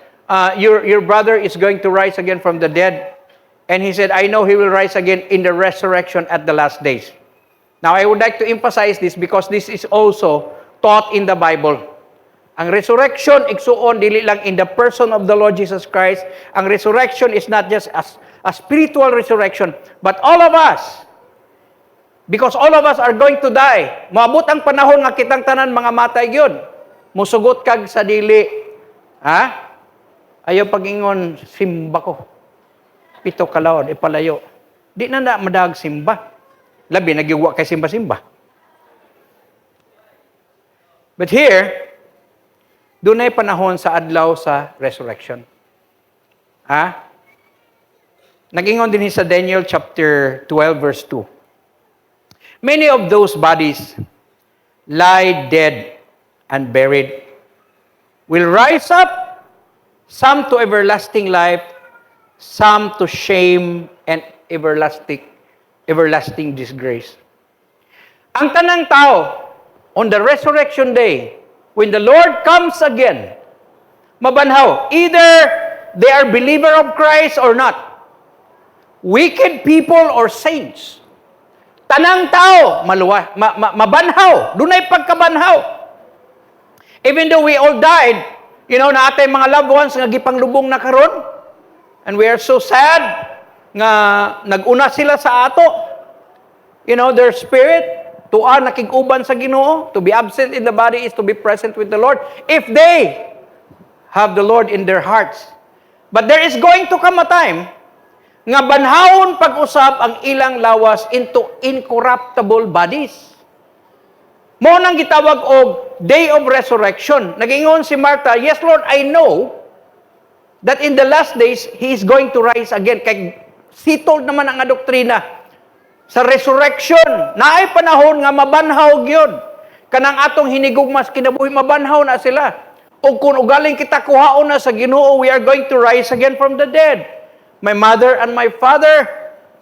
your brother is going to rise again from the dead. And he said, I know he will rise again in the resurrection at the last days. Now, I would like to emphasize this because this is also taught in the Bible. Ang resurrection, igsuon, dili lang in the person of the Lord Jesus Christ. Ang resurrection is not just a spiritual resurrection, but all of us. Because all of us are going to die. Moabot ang panahon nga kitang tanan mga matay gyud. Musugot kag sa dili. Ha? Ayaw pag-ingon, simba ko. Pito kalawon, ipalayo. Di na madag simba. Labi, nagiwa kay simba-simba. But here, doon ay panahon sa adlaw sa resurrection. Ha? Nag-ingon din sa Daniel chapter 12 verse 2. Many of those bodies lie dead and buried will rise up, some to everlasting life, some to shame and everlasting disgrace. Ang tanang tao, on the resurrection day, when the Lord comes again, mabanhaw, either they are believer of Christ or not. Wicked people or saints. Tanang tao, mabanhaw. Dunay pagkabanhaw. Even though we all died, na atay mga loved ones nga gipanglubong na karon, and we are so sad nga naguna sila sa ato. Their spirit, tuwa nakig-uban sa Ginoo. To be absent in the body is to be present with the Lord. If they have the Lord in their hearts. But there is going to come a time nga banhawon pag-usab ang ilang lawas into incorruptible bodies. Mo nang gitawag og day of resurrection. Nagingon si Martha, yes Lord, I know that in the last days, He is going to rise again. Kay sitol naman ang doktrina sa resurrection. Naay panahon nga mabanhaw gyud. Kanang atong hinigugmas kinabuhi mabanhaw na sila. O kung ugaling kita kuhaon na sa Ginoo, we are going to rise again from the dead. My mother and my father,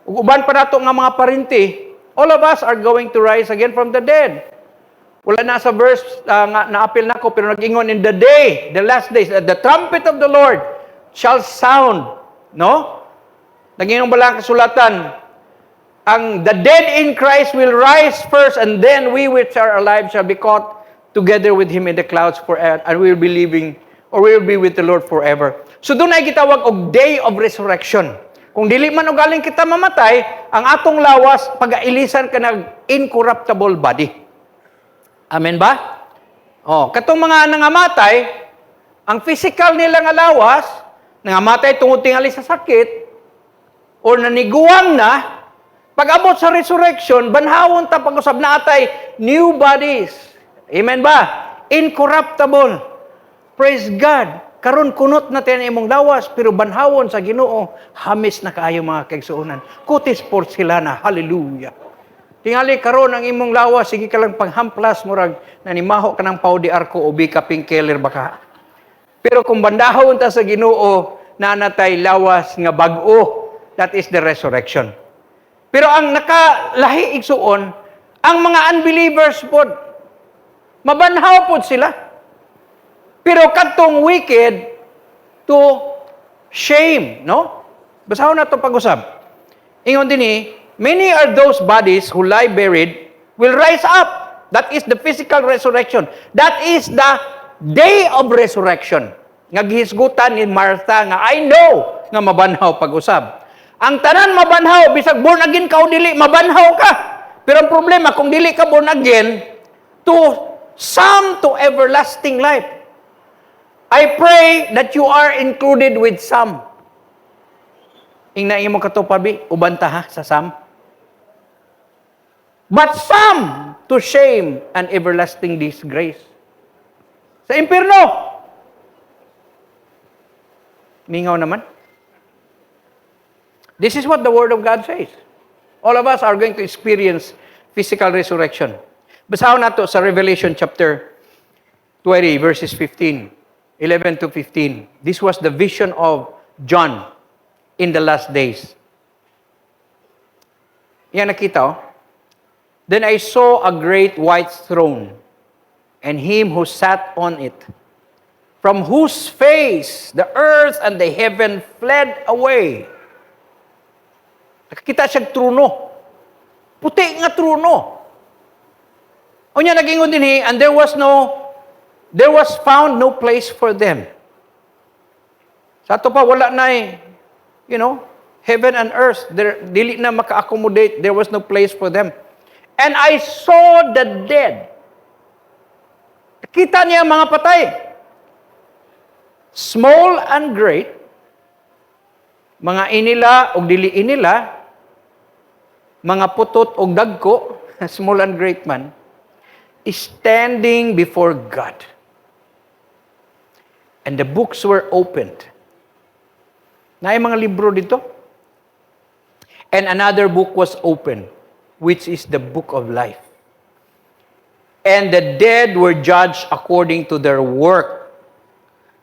uban pa nato nga mga parinti, all of us are going to rise again from the dead. Wala na sa verse nga naapil nako pero nag-ingon in the day, the last days, the trumpet of the Lord shall sound, no? Nag-ingon bala ang kasulatan, the dead in Christ will rise first, and then we which are alive shall be caught together with Him in the clouds forever, and we will be living, or we will be with the Lord forever. So doon ay gitawag og day of resurrection. Kung dili man ugaling kita mamatay, ang atong lawas pag-ailisan ka ng incorruptible body. Amen ba? Katong mga nangamatay, ang physical nila nga lawas, nangamatay tungod tingali sa sakit, o naniguang na, pag-abot sa resurrection, banhawon ta pag-usab na atay new bodies. Amen ba? Incorruptible. Praise God. Karon kunot na tayo imong lawas, pero banhawon sa Ginoo, hamis na kaayo mga kaigsuonan. Kutis por sila na. Hallelujah. Tingali karon ang imong lawas, sige ka lang panghamplas, murag nanimaho ka ng Pau de Arco o Bika Pinkeller baka. Pero kung bandahon ta sa Ginoo, nanatay lawas nga bag-o, that is the resurrection. Pero ang nakalahi igsuon, ang mga unbelievers po, mabanhaw po sila. Pero katong wicked to shame, no? Basahon na ito pag-usab. Ingon din many are those bodies who lie buried will rise up. That is the physical resurrection. That is the day of resurrection. Nga gihisgutan ni Martha nga, I know nga mabanhaw pag-usab. Ang tanan mabanhaw, bisag born again ka o dili, mabanhaw ka. Pero ang problema, kung dili ka born again, some to everlasting life. I pray that you are included with some. Ingna imo katupabi, ubanta ha sa some. But some to shame and everlasting disgrace. Sa impierno. Mingaw naman. This is what the Word of God says. All of us are going to experience physical resurrection. Basahin nato sa Revelation chapter 20, verses 15, 11 to 15. This was the vision of John in the last days. Yan nakita, oh. Then I saw a great white throne, and him who sat on it, from whose face the earth and the heaven fled away. Nakita siyang truno. Puti nga truno. O niya nag-ingon din, and there was found no place for them. Sa ato pa, wala na heaven and earth, dili na maka-accommodate, there was no place for them. And I saw the dead. Kita niya ang mga patay. Small and great, mga inila o dili inila, mga putot o dagko, small and great man, standing before God. And the books were opened. Na mga libro dito. And another book was opened, which is the book of life. And the dead were judged according to their work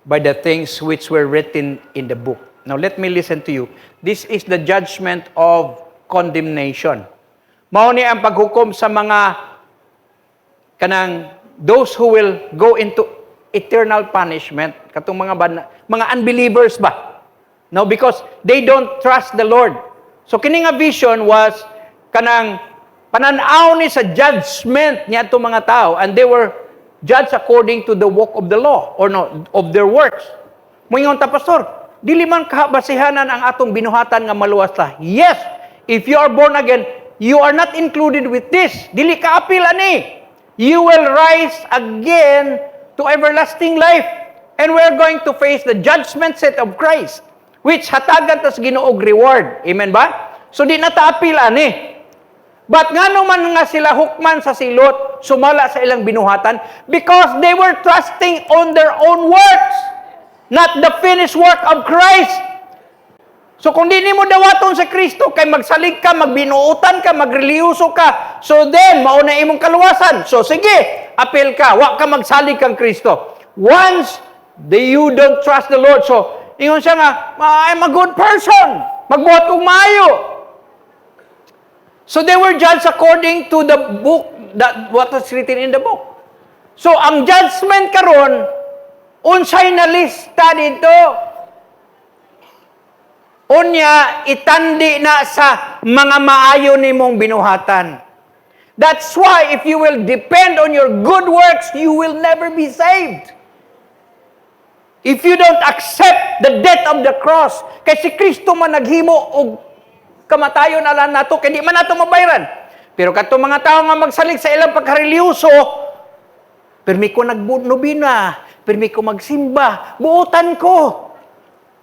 by the things which were written in the book. Now let me listen to you. This is the judgment of condemnation. Mao ni ang paghukom sa mga those who will go into eternal punishment, katong mga unbelievers ba? No, because they don't trust the Lord. So kini nga vision was pananaw ni sa judgment niya itong mga tao, and they were judged according to the work of the law, or no, of their works. Moingon ta, pastor, dili man kabasihanan ang atong binuhatan nga maluwas ta. Yes, if you are born again, you are not included with this. Dili ka apil ani. You will rise again to everlasting life. And we're going to face the judgment seat of Christ, which hatagan tas Ginoog reward. Amen ba? So di na ta apil ani. But nga naman nga sila hukman sa silot, sumala sa ilang binuhatan, because they were trusting on their own works, not the finished work of Christ. So kung di mo dawaton sa Kristo, kay magsalig ka, magbinuutan ka, magreliyoso ka, so then, mauna imong kaluwasan. So sige, apil ka, wa ka magsalig kang Kristo. Once you don't trust the Lord, so ingon siya nga, I'm a good person, magbuhat kong maayo. So they were judged according to the book, what was written in the book. So ang judgment karon, unsay na lista dito? Unya, itandi na sa mga maayo nimong binuhatan. That's why if you will depend on your good works, you will never be saved. If you don't accept the death of the cross, kay si Kristo man naghimo og kamatayon alam nato, kay di man nato mabayaran. Pero kadto mga tao nga magsalig sa ilang pagkareliyoso, permi ko nagnubina, permi ko magsimba, buutan ko.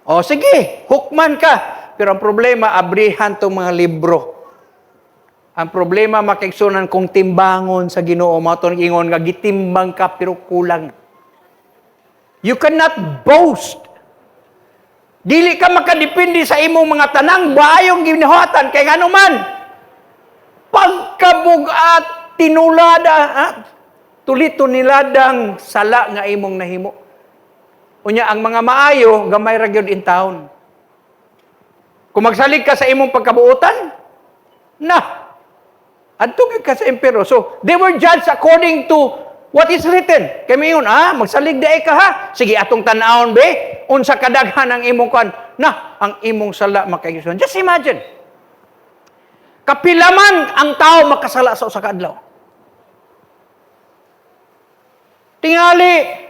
O sige, hukman ka. Pero ang problema, abrihan tong mga libro. Ang problema, makiksunan kung timbangon sa Ginoo, maton ingon nga gitimbang ka pero kulang. You cannot boast. Dili ka makadepende sa imong mga tanang bayong ginuhatan kay ngano man. Pagkabugat tinulada, tulito niladang sala nga imong nahimo. Unya ang mga maayo gamay ra gyud in town. Kung magsalig ka sa imong pagkabuotan, adto gyud ka sa impero. So they were judged according to what is written. Kay mayon, magsalig daay ka ha. Sige atong tan-awon be, unsa kadaghan ang imong kan. Ang imong sala makayuson. Just imagine. Kapilaman ang tao makasala sa usa ka adlaw. Tingali.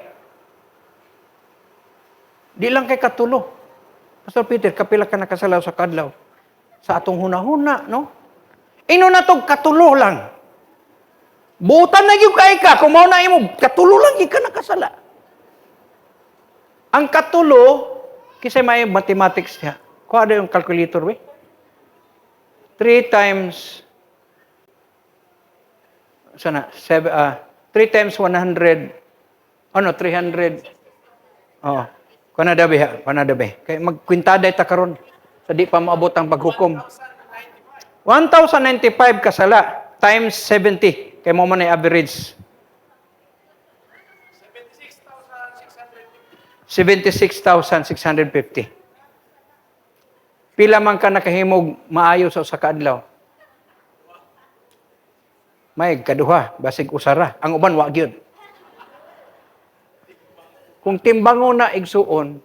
Di lang kay katulo. Pastor Peter, kapila ka nakasalaw sa kadlaw. Sa atong hunahuna, no? Ino na to katulo lang. Buutan na gyud kay ka, kung mao na imo, katulo lang gyud ka nakasala. Ang katulo, kisay may mathematics niya. Kuha na yung calculator, we. 3 times 3 times 100. 300. Panadabi. Kaya magkwintaday ta karon. Sa di pa maabot ang paghukom. 1,095 kasala times 70. Kay mo man ay average 76,650. Pila man ka nakahimog maayo sa usa ka adlaw? May kaduha, basig usara. Ang uban wa gyud. Kung timbangon na igsuon,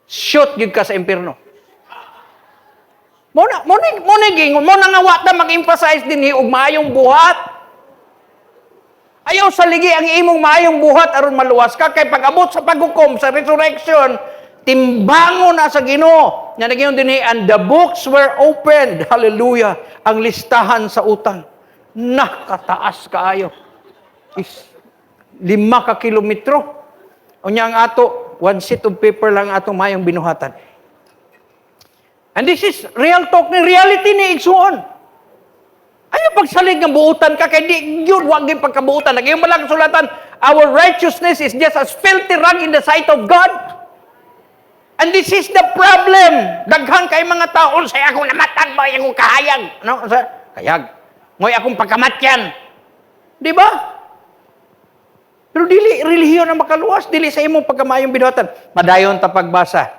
shoot gyud ka sa impierno. Mo na nga wa ta mag-emphasize dinhi og maayong buhat. Ayaw sa ligi ang imong maayong buhat aron maluwas ka kay pag-abot sa paghukom sa resurrection, timbangon na sa Ginoo. Nya nagingon dinhi and the books were opened. Hallelujah. Ang listahan sa utang. Nakataas kaayo. Is 5 ka kilometro. Unya ang ato, one sheet of paper lang atong mayong binuhatan. And this is real talk ni reality ni igsuon. Ayaw pagsalig ng buutan ka, kay di yun, wag yung pagkabuutan. Nagyong malang sulatan, our righteousness is just as filthy rag in the sight of God. And this is the problem. Daghan kay mga tao, say akong namatag ba, akong kahayag. Ano? Kayag. Ngoy akong pagkamatyan. Di ba? Pero dili, relihiyon na makaluwas, dili sa imong pagkamayong binuhatan. Madayon ta pagbasa.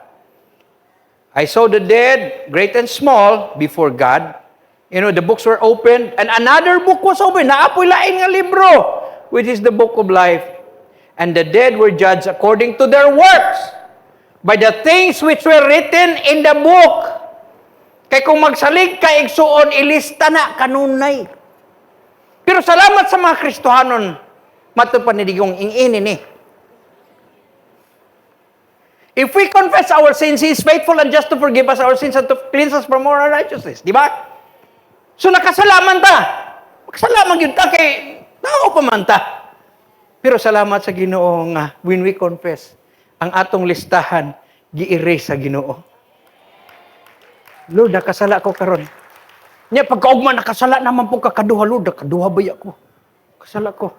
I saw the dead, great and small, before God. You know, the books were opened, and another book was opened. Naapoy lain nga libro, which is the book of life. And the dead were judged according to their works, by the things which were written in the book. Kay kung magsalig ka igsuon, ilista na kanunay. Pero salamat sa mga Kristohanon, matupan ni digong ingini ni. If we confess our sins, He is faithful and just to forgive us our sins and to cleanse us from all unrighteousness. Di ba? So nakasalaman ta. Magsalaman yun ta kay tao pa man ta. Pero salamat sa Ginoo nga when we confess, ang atong listahan gi-erase sa Ginoo. Lord, nakasala ko karon. Nya pagkaugma nakasala naman po kakaduha, Lord, nakaduha ba ako? Kasala ko.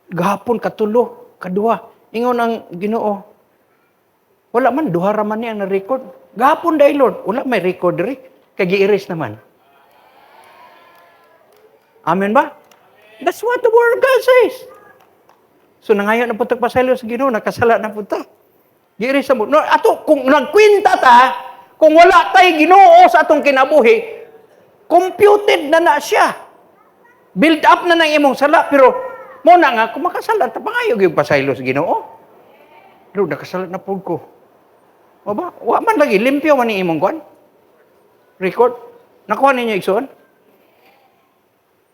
Gahapon katulo, kaduha. Ingon ang Ginoo. Wala man duha ra man niya na record. Gahapon dai Lord, wala may record diri. Kay gi-erase naman. Amen ba? That's what the word of God says. So nangayon na punta pasaylo sa Ginoo, nakasala na punta. Gi-erase mo. No, ato kung nagkwenta ta, kung wala tay Ginoo sa atong kinabuhi, computed na siya. Build up na ng imong sala, pero mo na nga kung makasala ta pangayog yung pasaylo sa Ginoo. Lord, nakasala na pud ko. O ba? Wa man lagi limpyo man ni imong kwan. Record. Nakuha ninyo igsoon?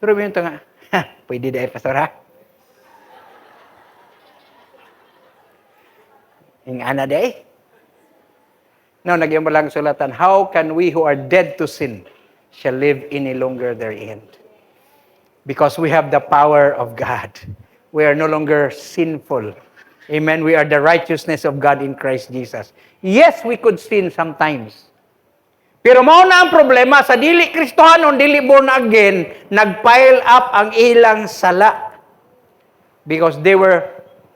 Pero may nga, pwede dahil pastor ha? Ingana day? No, nagyan mo lang sulatan, how can we who are dead to sin shall live any longer therein? Because we have the power of God. We are no longer sinful. Amen? We are the righteousness of God in Christ Jesus. Yes, we could sin sometimes. Pero mao na ang problema sa dili Kristohanon, dili born again, nagpile up ang ilang sala because they were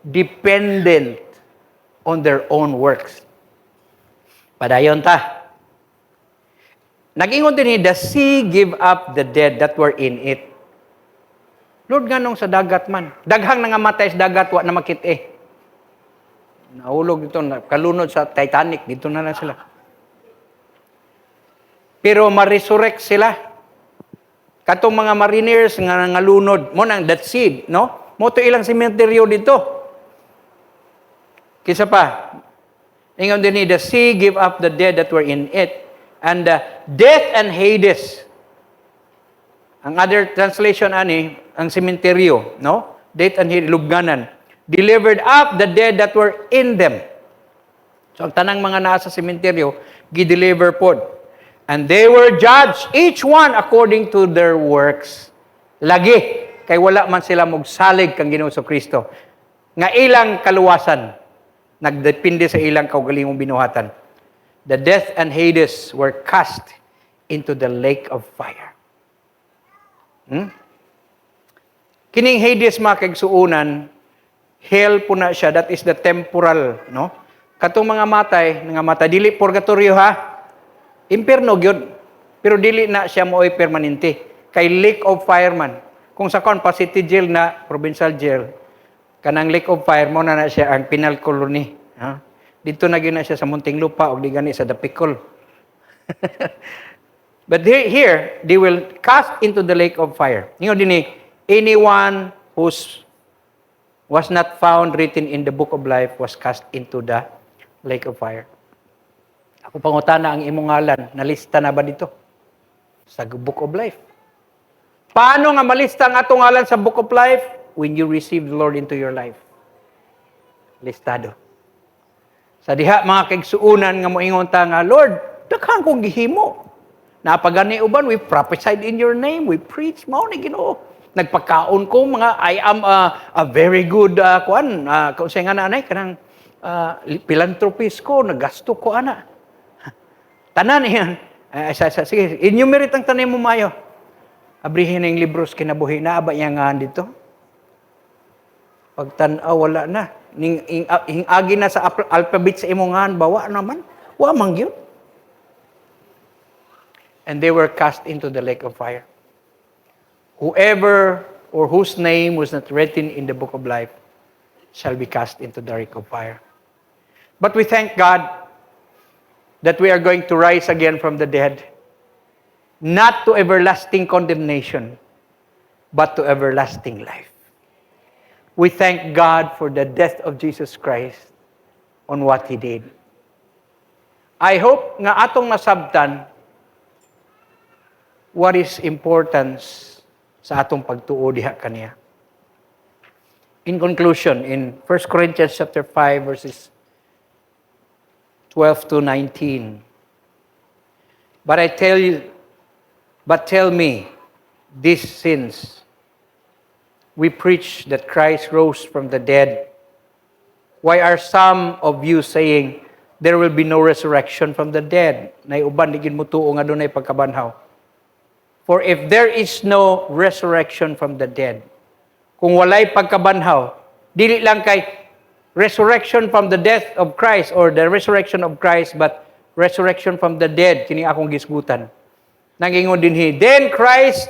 dependent on their own works. Padayon ta. Nag-ingon din the sea give up the dead that were in it. Lord, ganong sa dagat man. Daghang nangamatay sa dagat, wa na makit Nahulog dito, kalunod sa Titanic, dito na lang sila. Pero ma-resurrect sila. Katong mga mariners nga ngalunod, mo nang that seed, no? Mo to ilang sementeryo dito. Kisa pa, ingon din the sea give up the dead that were in it, and death and Hades. Ang other translation ani, ang sementeryo, no? Death and Hades, lubnganan. Delivered up the dead that were in them. So ang tanang mga nasa sementeryo, gi-deliver pod. And they were judged, each one according to their works. Lagi, kay wala man sila magsalig kang Ginoo sa Kristo. Nga ilang kaluwasan, nagdepende sa ilang kaugalingong binuhatan. The death and Hades were cast into the lake of fire. Kining Hades mga kagsuunan, hell po na siya, that is the temporal, no? Katong mga matay, dili purgatorio ha, impierno gyud. Pero dili na siya mo'y permanente. kay Lake of Fire man. Kung sa kon pa city jail na provincial jail, kanang Lake of Fire mo na siya ang penal colony. Ha? Dito na gyud na siya sa Muntinlupa o di gani sa Dapicol. But here, they will cast into the lake of fire. Ingon din anyone who's was not found written in the book of life was cast into the lake of fire. Ako pangutana ang imong ngalan, nalista na ba dito? Sa book of life. Paano nga malista ang atong ngalan sa book of life? When you receive the Lord into your life. Listado. Sa diha mga kaigsuunan nga moingon ta nga, Lord, daghang kong gihimo. Napagani uban, we prophesied in your name, we preach, mao ni Ginoo. Nagpakaon ko mga I am a very good kung siya nga nanay kanang philanthropist ko, nagasto ko ana. Tanan yan. Sige, enumerate ang tanim mo mayo. Abrihin ng libros kinabuhi na aba yang nga dito. Pagtan-aw wala na. Agi na sa alphabet sa imongan bawa naman. Wa man gyud. And they were cast into the lake of fire. Whoever or whose name was not written in the book of life shall be cast into the lake of fire. But we thank God that we are going to rise again from the dead, not to everlasting condemnation, but to everlasting life. We thank God for the death of Jesus Christ on what He did. I hope nga atong nasabtan what is importance sa atong pagtuo diha kaniya. In conclusion, in 1 Corinthians chapter 5 verses 12 to 19. But tell me these sins. We preach that Christ rose from the dead. Why are some of you saying there will be no resurrection from the dead? Nay uban digid mo tuo nga dunay pagkabanhaw. For if there is no resurrection from the dead, kung walay pagkabanhaw, dili lang kay resurrection from the death of Christ or the resurrection of Christ, but resurrection from the dead, kini akong gisgutan. Nangingon dinhi, then Christ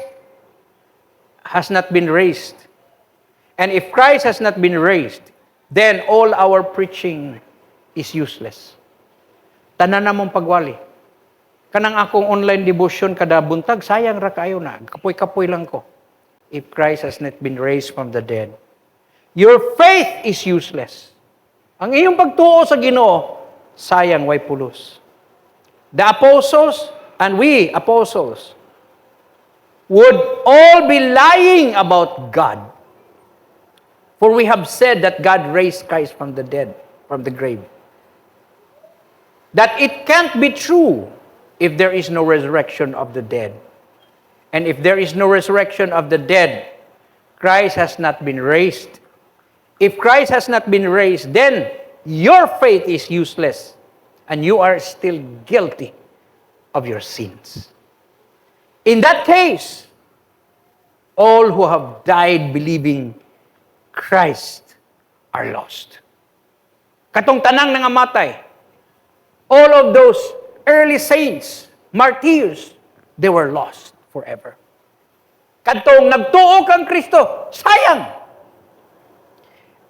has not been raised. And if Christ has not been raised, then all our preaching is useless. Tanan namong pagwali. Kanang akong online devotion kada buntag, sayang ra kayo na. Kapoy-kapoy lang ko. If Christ has not been raised from the dead, your faith is useless. Ang iyong pagtuo sa Ginoo, sayang way pulos. The apostles and we apostles would all be lying about God. For we have said that God raised Christ from the dead, from the grave. That it can't be true if there is no resurrection of the dead. And if there is no resurrection of the dead, Christ has not been raised. If Christ has not been raised, then your faith is useless and you are still guilty of your sins. In that case, all who have died believing Christ are lost. Katong tanang nangamatay, all of those early saints, martyrs, they were lost forever. Katong nagtuo kang Kristo, sayang.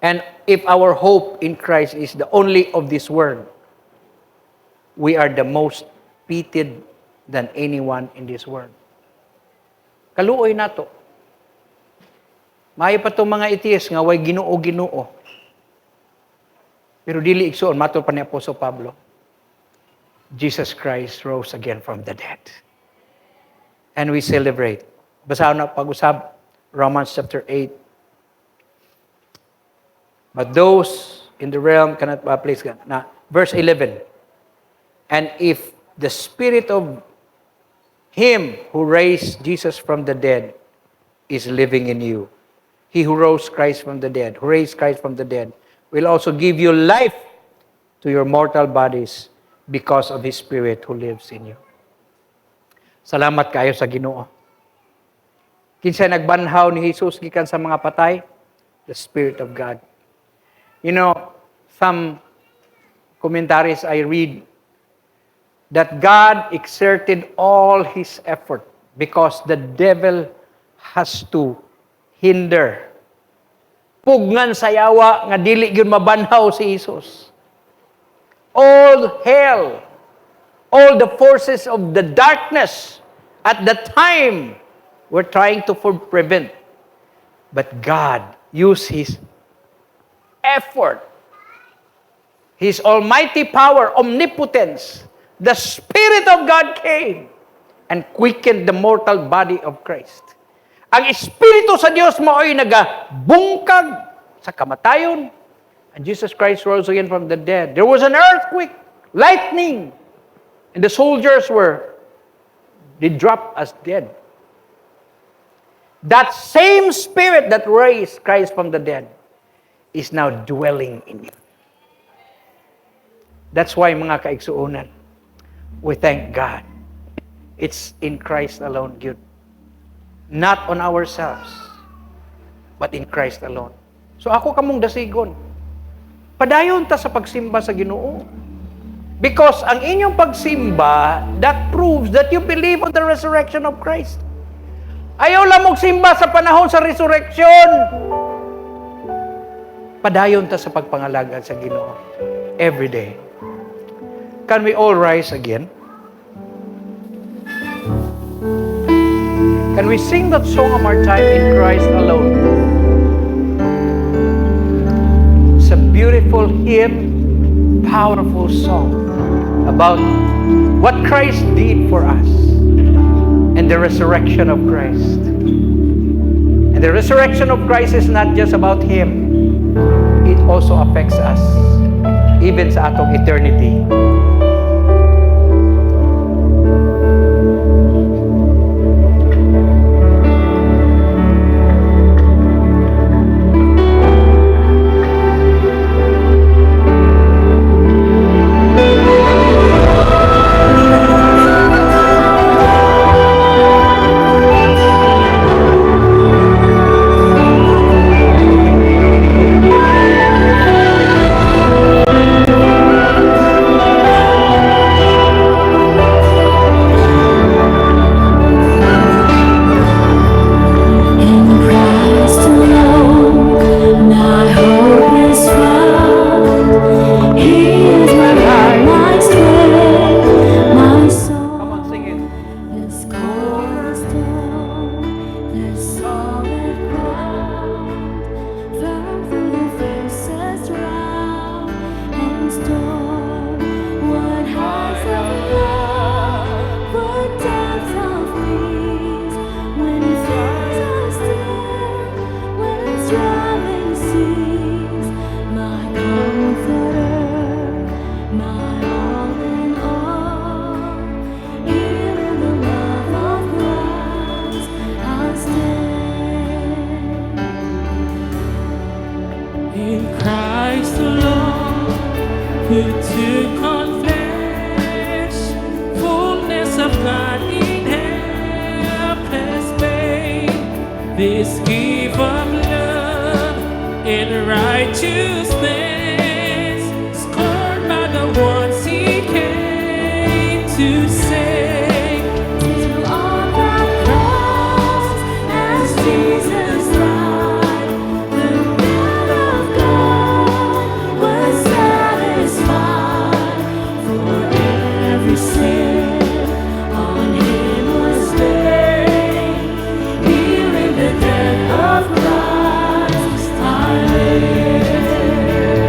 And if our hope in Christ is the only of this world, we are the most pitied than anyone in this world. Kaluoy nato. Maayo pa itong mga itiis nga way Ginoo. Pero dili igsoon, matod pa ni Apostol Pablo, Jesus Christ rose again from the dead. And we celebrate. Basahan na pag-usab, Romans chapter 8. But those in the realm cannot place God. Now, verse 11. And if the spirit of Him who raised Jesus from the dead is living in you, He who rose Christ from the dead, who raised Christ from the dead, will also give you life to your mortal bodies because of His Spirit who lives in you. Salamat kayo sa Ginoo. Kinsa nagbanhaw ni Jesus gikan sa mga patay? The Spirit of God. You know, some commentaries I read that God exerted all His effort Because the devil has to hinder. Pugngan sa yawa nga dili gyud mabanhaw si Jesus. All hell, all the forces of the darkness at the time were trying to prevent. But God used His effort, His almighty power, omnipotence. The Spirit of God came and quickened the mortal body of Christ. Ang Espiritu sa Diyos mao'y nagabungkag sa kamatayon. And Jesus Christ rose again from the dead. There was an earthquake, lightning, and the soldiers they dropped as dead. That same Spirit that raised Christ from the dead is now dwelling in you. That's why, mga kaigsuunan, we thank God. It's in Christ alone, good. Not on ourselves, but in Christ alone. So ako kamong dasigon. Padayon ta sa pagsimba sa Ginoo. Because ang inyong pagsimba, that proves that you believe on the resurrection of Christ. Ayaw lang mong simba sa panahon sa resurrection. Padayon ta sa pagpangalaga sa Ginoo every day. Can we all rise again? Can we sing that song of our time, In Christ Alone? It's a beautiful hymn, powerful song about what Christ did for us and the resurrection of Christ. And the resurrection of Christ is not just about Him. It also affects us, even sa atong eternity. This gift of love and righteousness, scorned by the ones He came to save. To all that cross, as Jesus died, the wrath of God was satisfied. For every sin on Him was laid. Here in the death of Christ I live.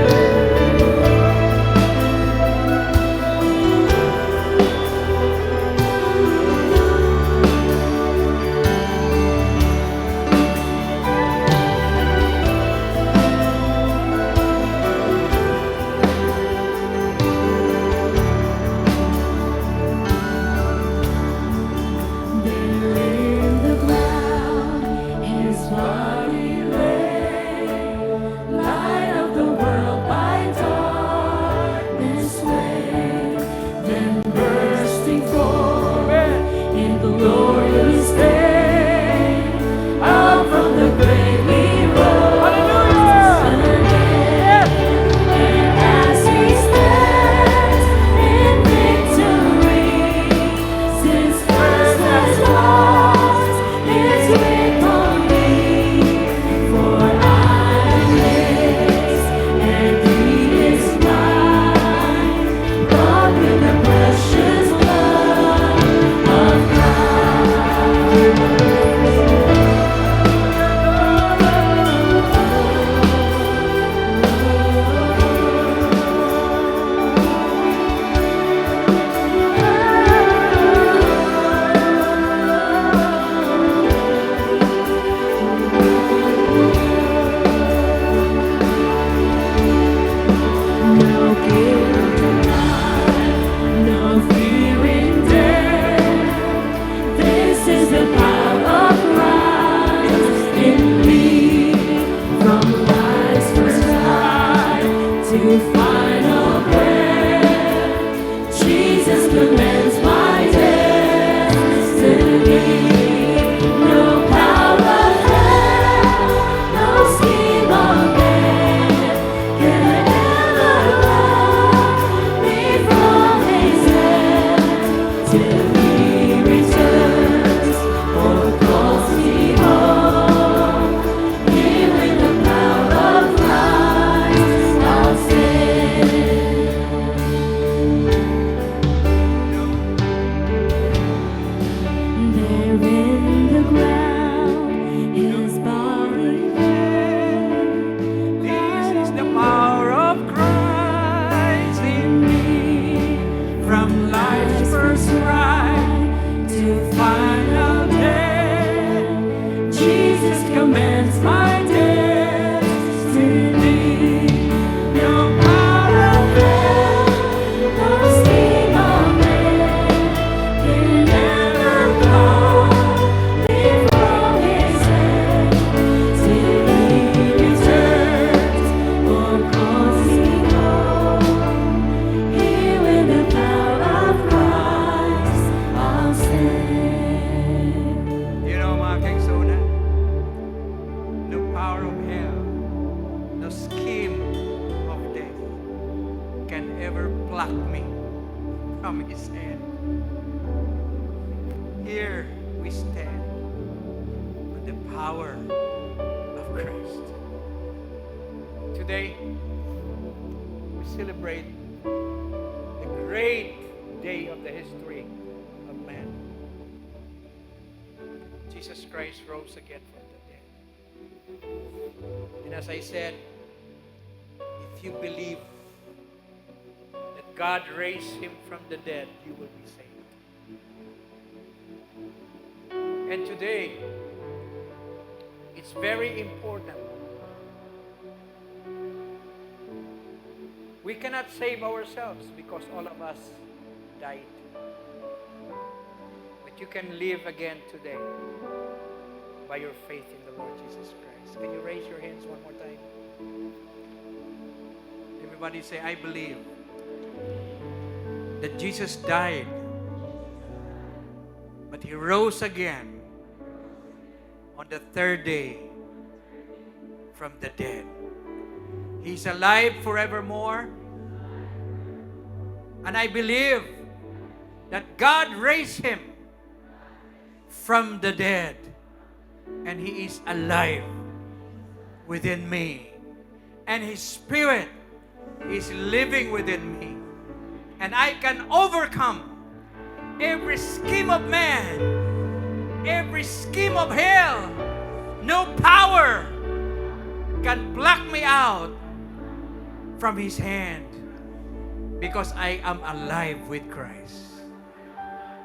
from his hand. Here we stand with the power of Christ. Today, we celebrate the great day of the history of man. Jesus Christ rose again from the dead. And as I said, if you believe that God raised him from the dead, you will be saved. And today, it's very important. We cannot save ourselves because all of us died. But you can live again today by your faith in the Lord Jesus Christ. Can you raise your hands one more time? Everybody say, I believe that Jesus died, but he rose again on the third day from the dead. He's alive forevermore. And I believe that God raised him from the dead. And he is alive within me. And his spirit is living within me. And I can overcome every scheme of man, every scheme of hell. No power can pluck me out from his hand because I am alive with Christ.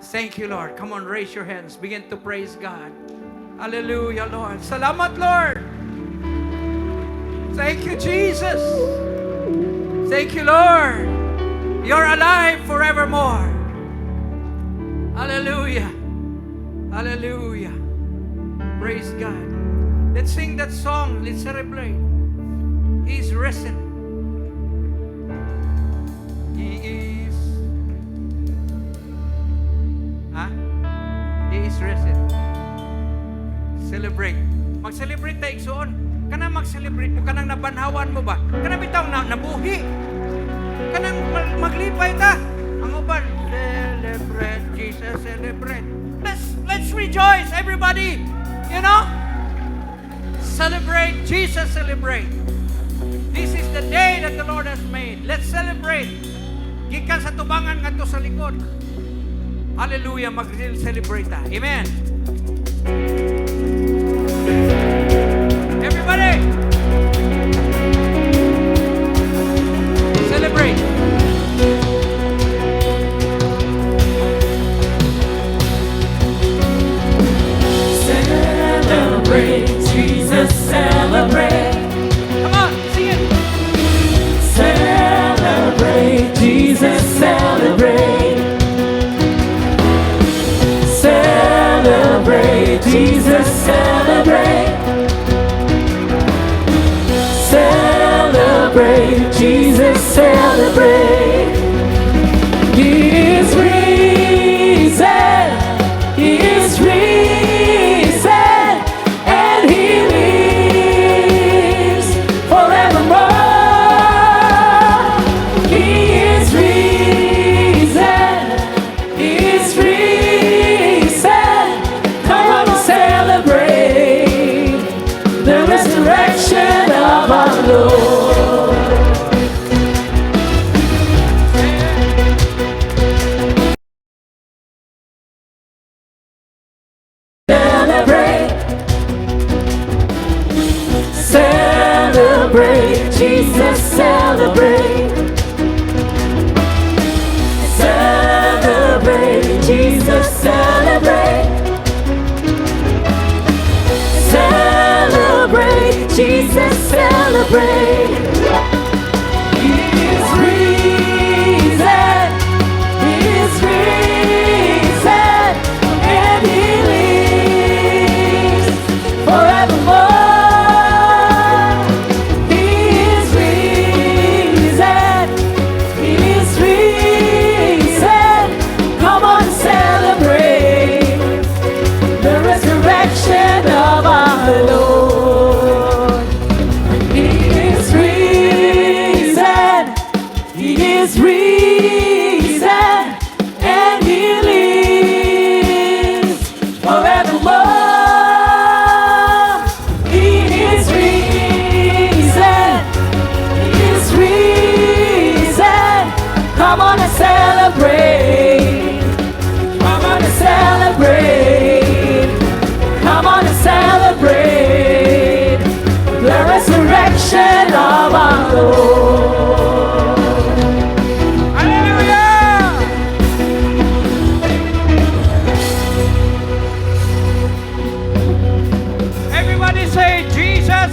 Thank you, Lord. Come on, raise your hands. Begin to praise God. Hallelujah, Lord. Salamat, Lord. Thank you, Jesus. Thank you, Lord. You're alive forevermore. Hallelujah. Hallelujah. Praise God. Let's sing that song. Let's celebrate. He's risen. He is. He is risen. Celebrate. Mag-celebrate tayo, igsoon. Kanang mag-celebrate mo, kanang nabanhawan mo ba? Kanang bitaw na nabuhi. Kanang maglipay ta. Ang uban, celebrate, Jesus, celebrate. Let's rejoice, everybody. You know? Celebrate, Jesus, celebrate. This is the day that the Lord has made. Let's celebrate. Gikan sa tubangan ngadto sa likod. Hallelujah, mag-celebrate ta. Amen. Everybody, celebrate. Celebrate, Jesus, celebrate. Come on, sing it. Celebrate, Jesus, celebrate. Celebrate, Jesus, celebrate. Celebrate, Jesus, celebrate. He is risen. He is risen. And he lives forevermore. He is risen. He is risen. Come on and celebrate the resurrection of our Lord. Celebrate, celebrate, Jesus, celebrate. Celebrate, Jesus, celebrate. Celebrate, Jesus, celebrate. He is risen. He is risen. And he lives forevermore. He is risen. He is risen. Come on, celebrate the resurrection of our Lord. He is risen. He is risen.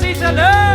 Praise the Lord!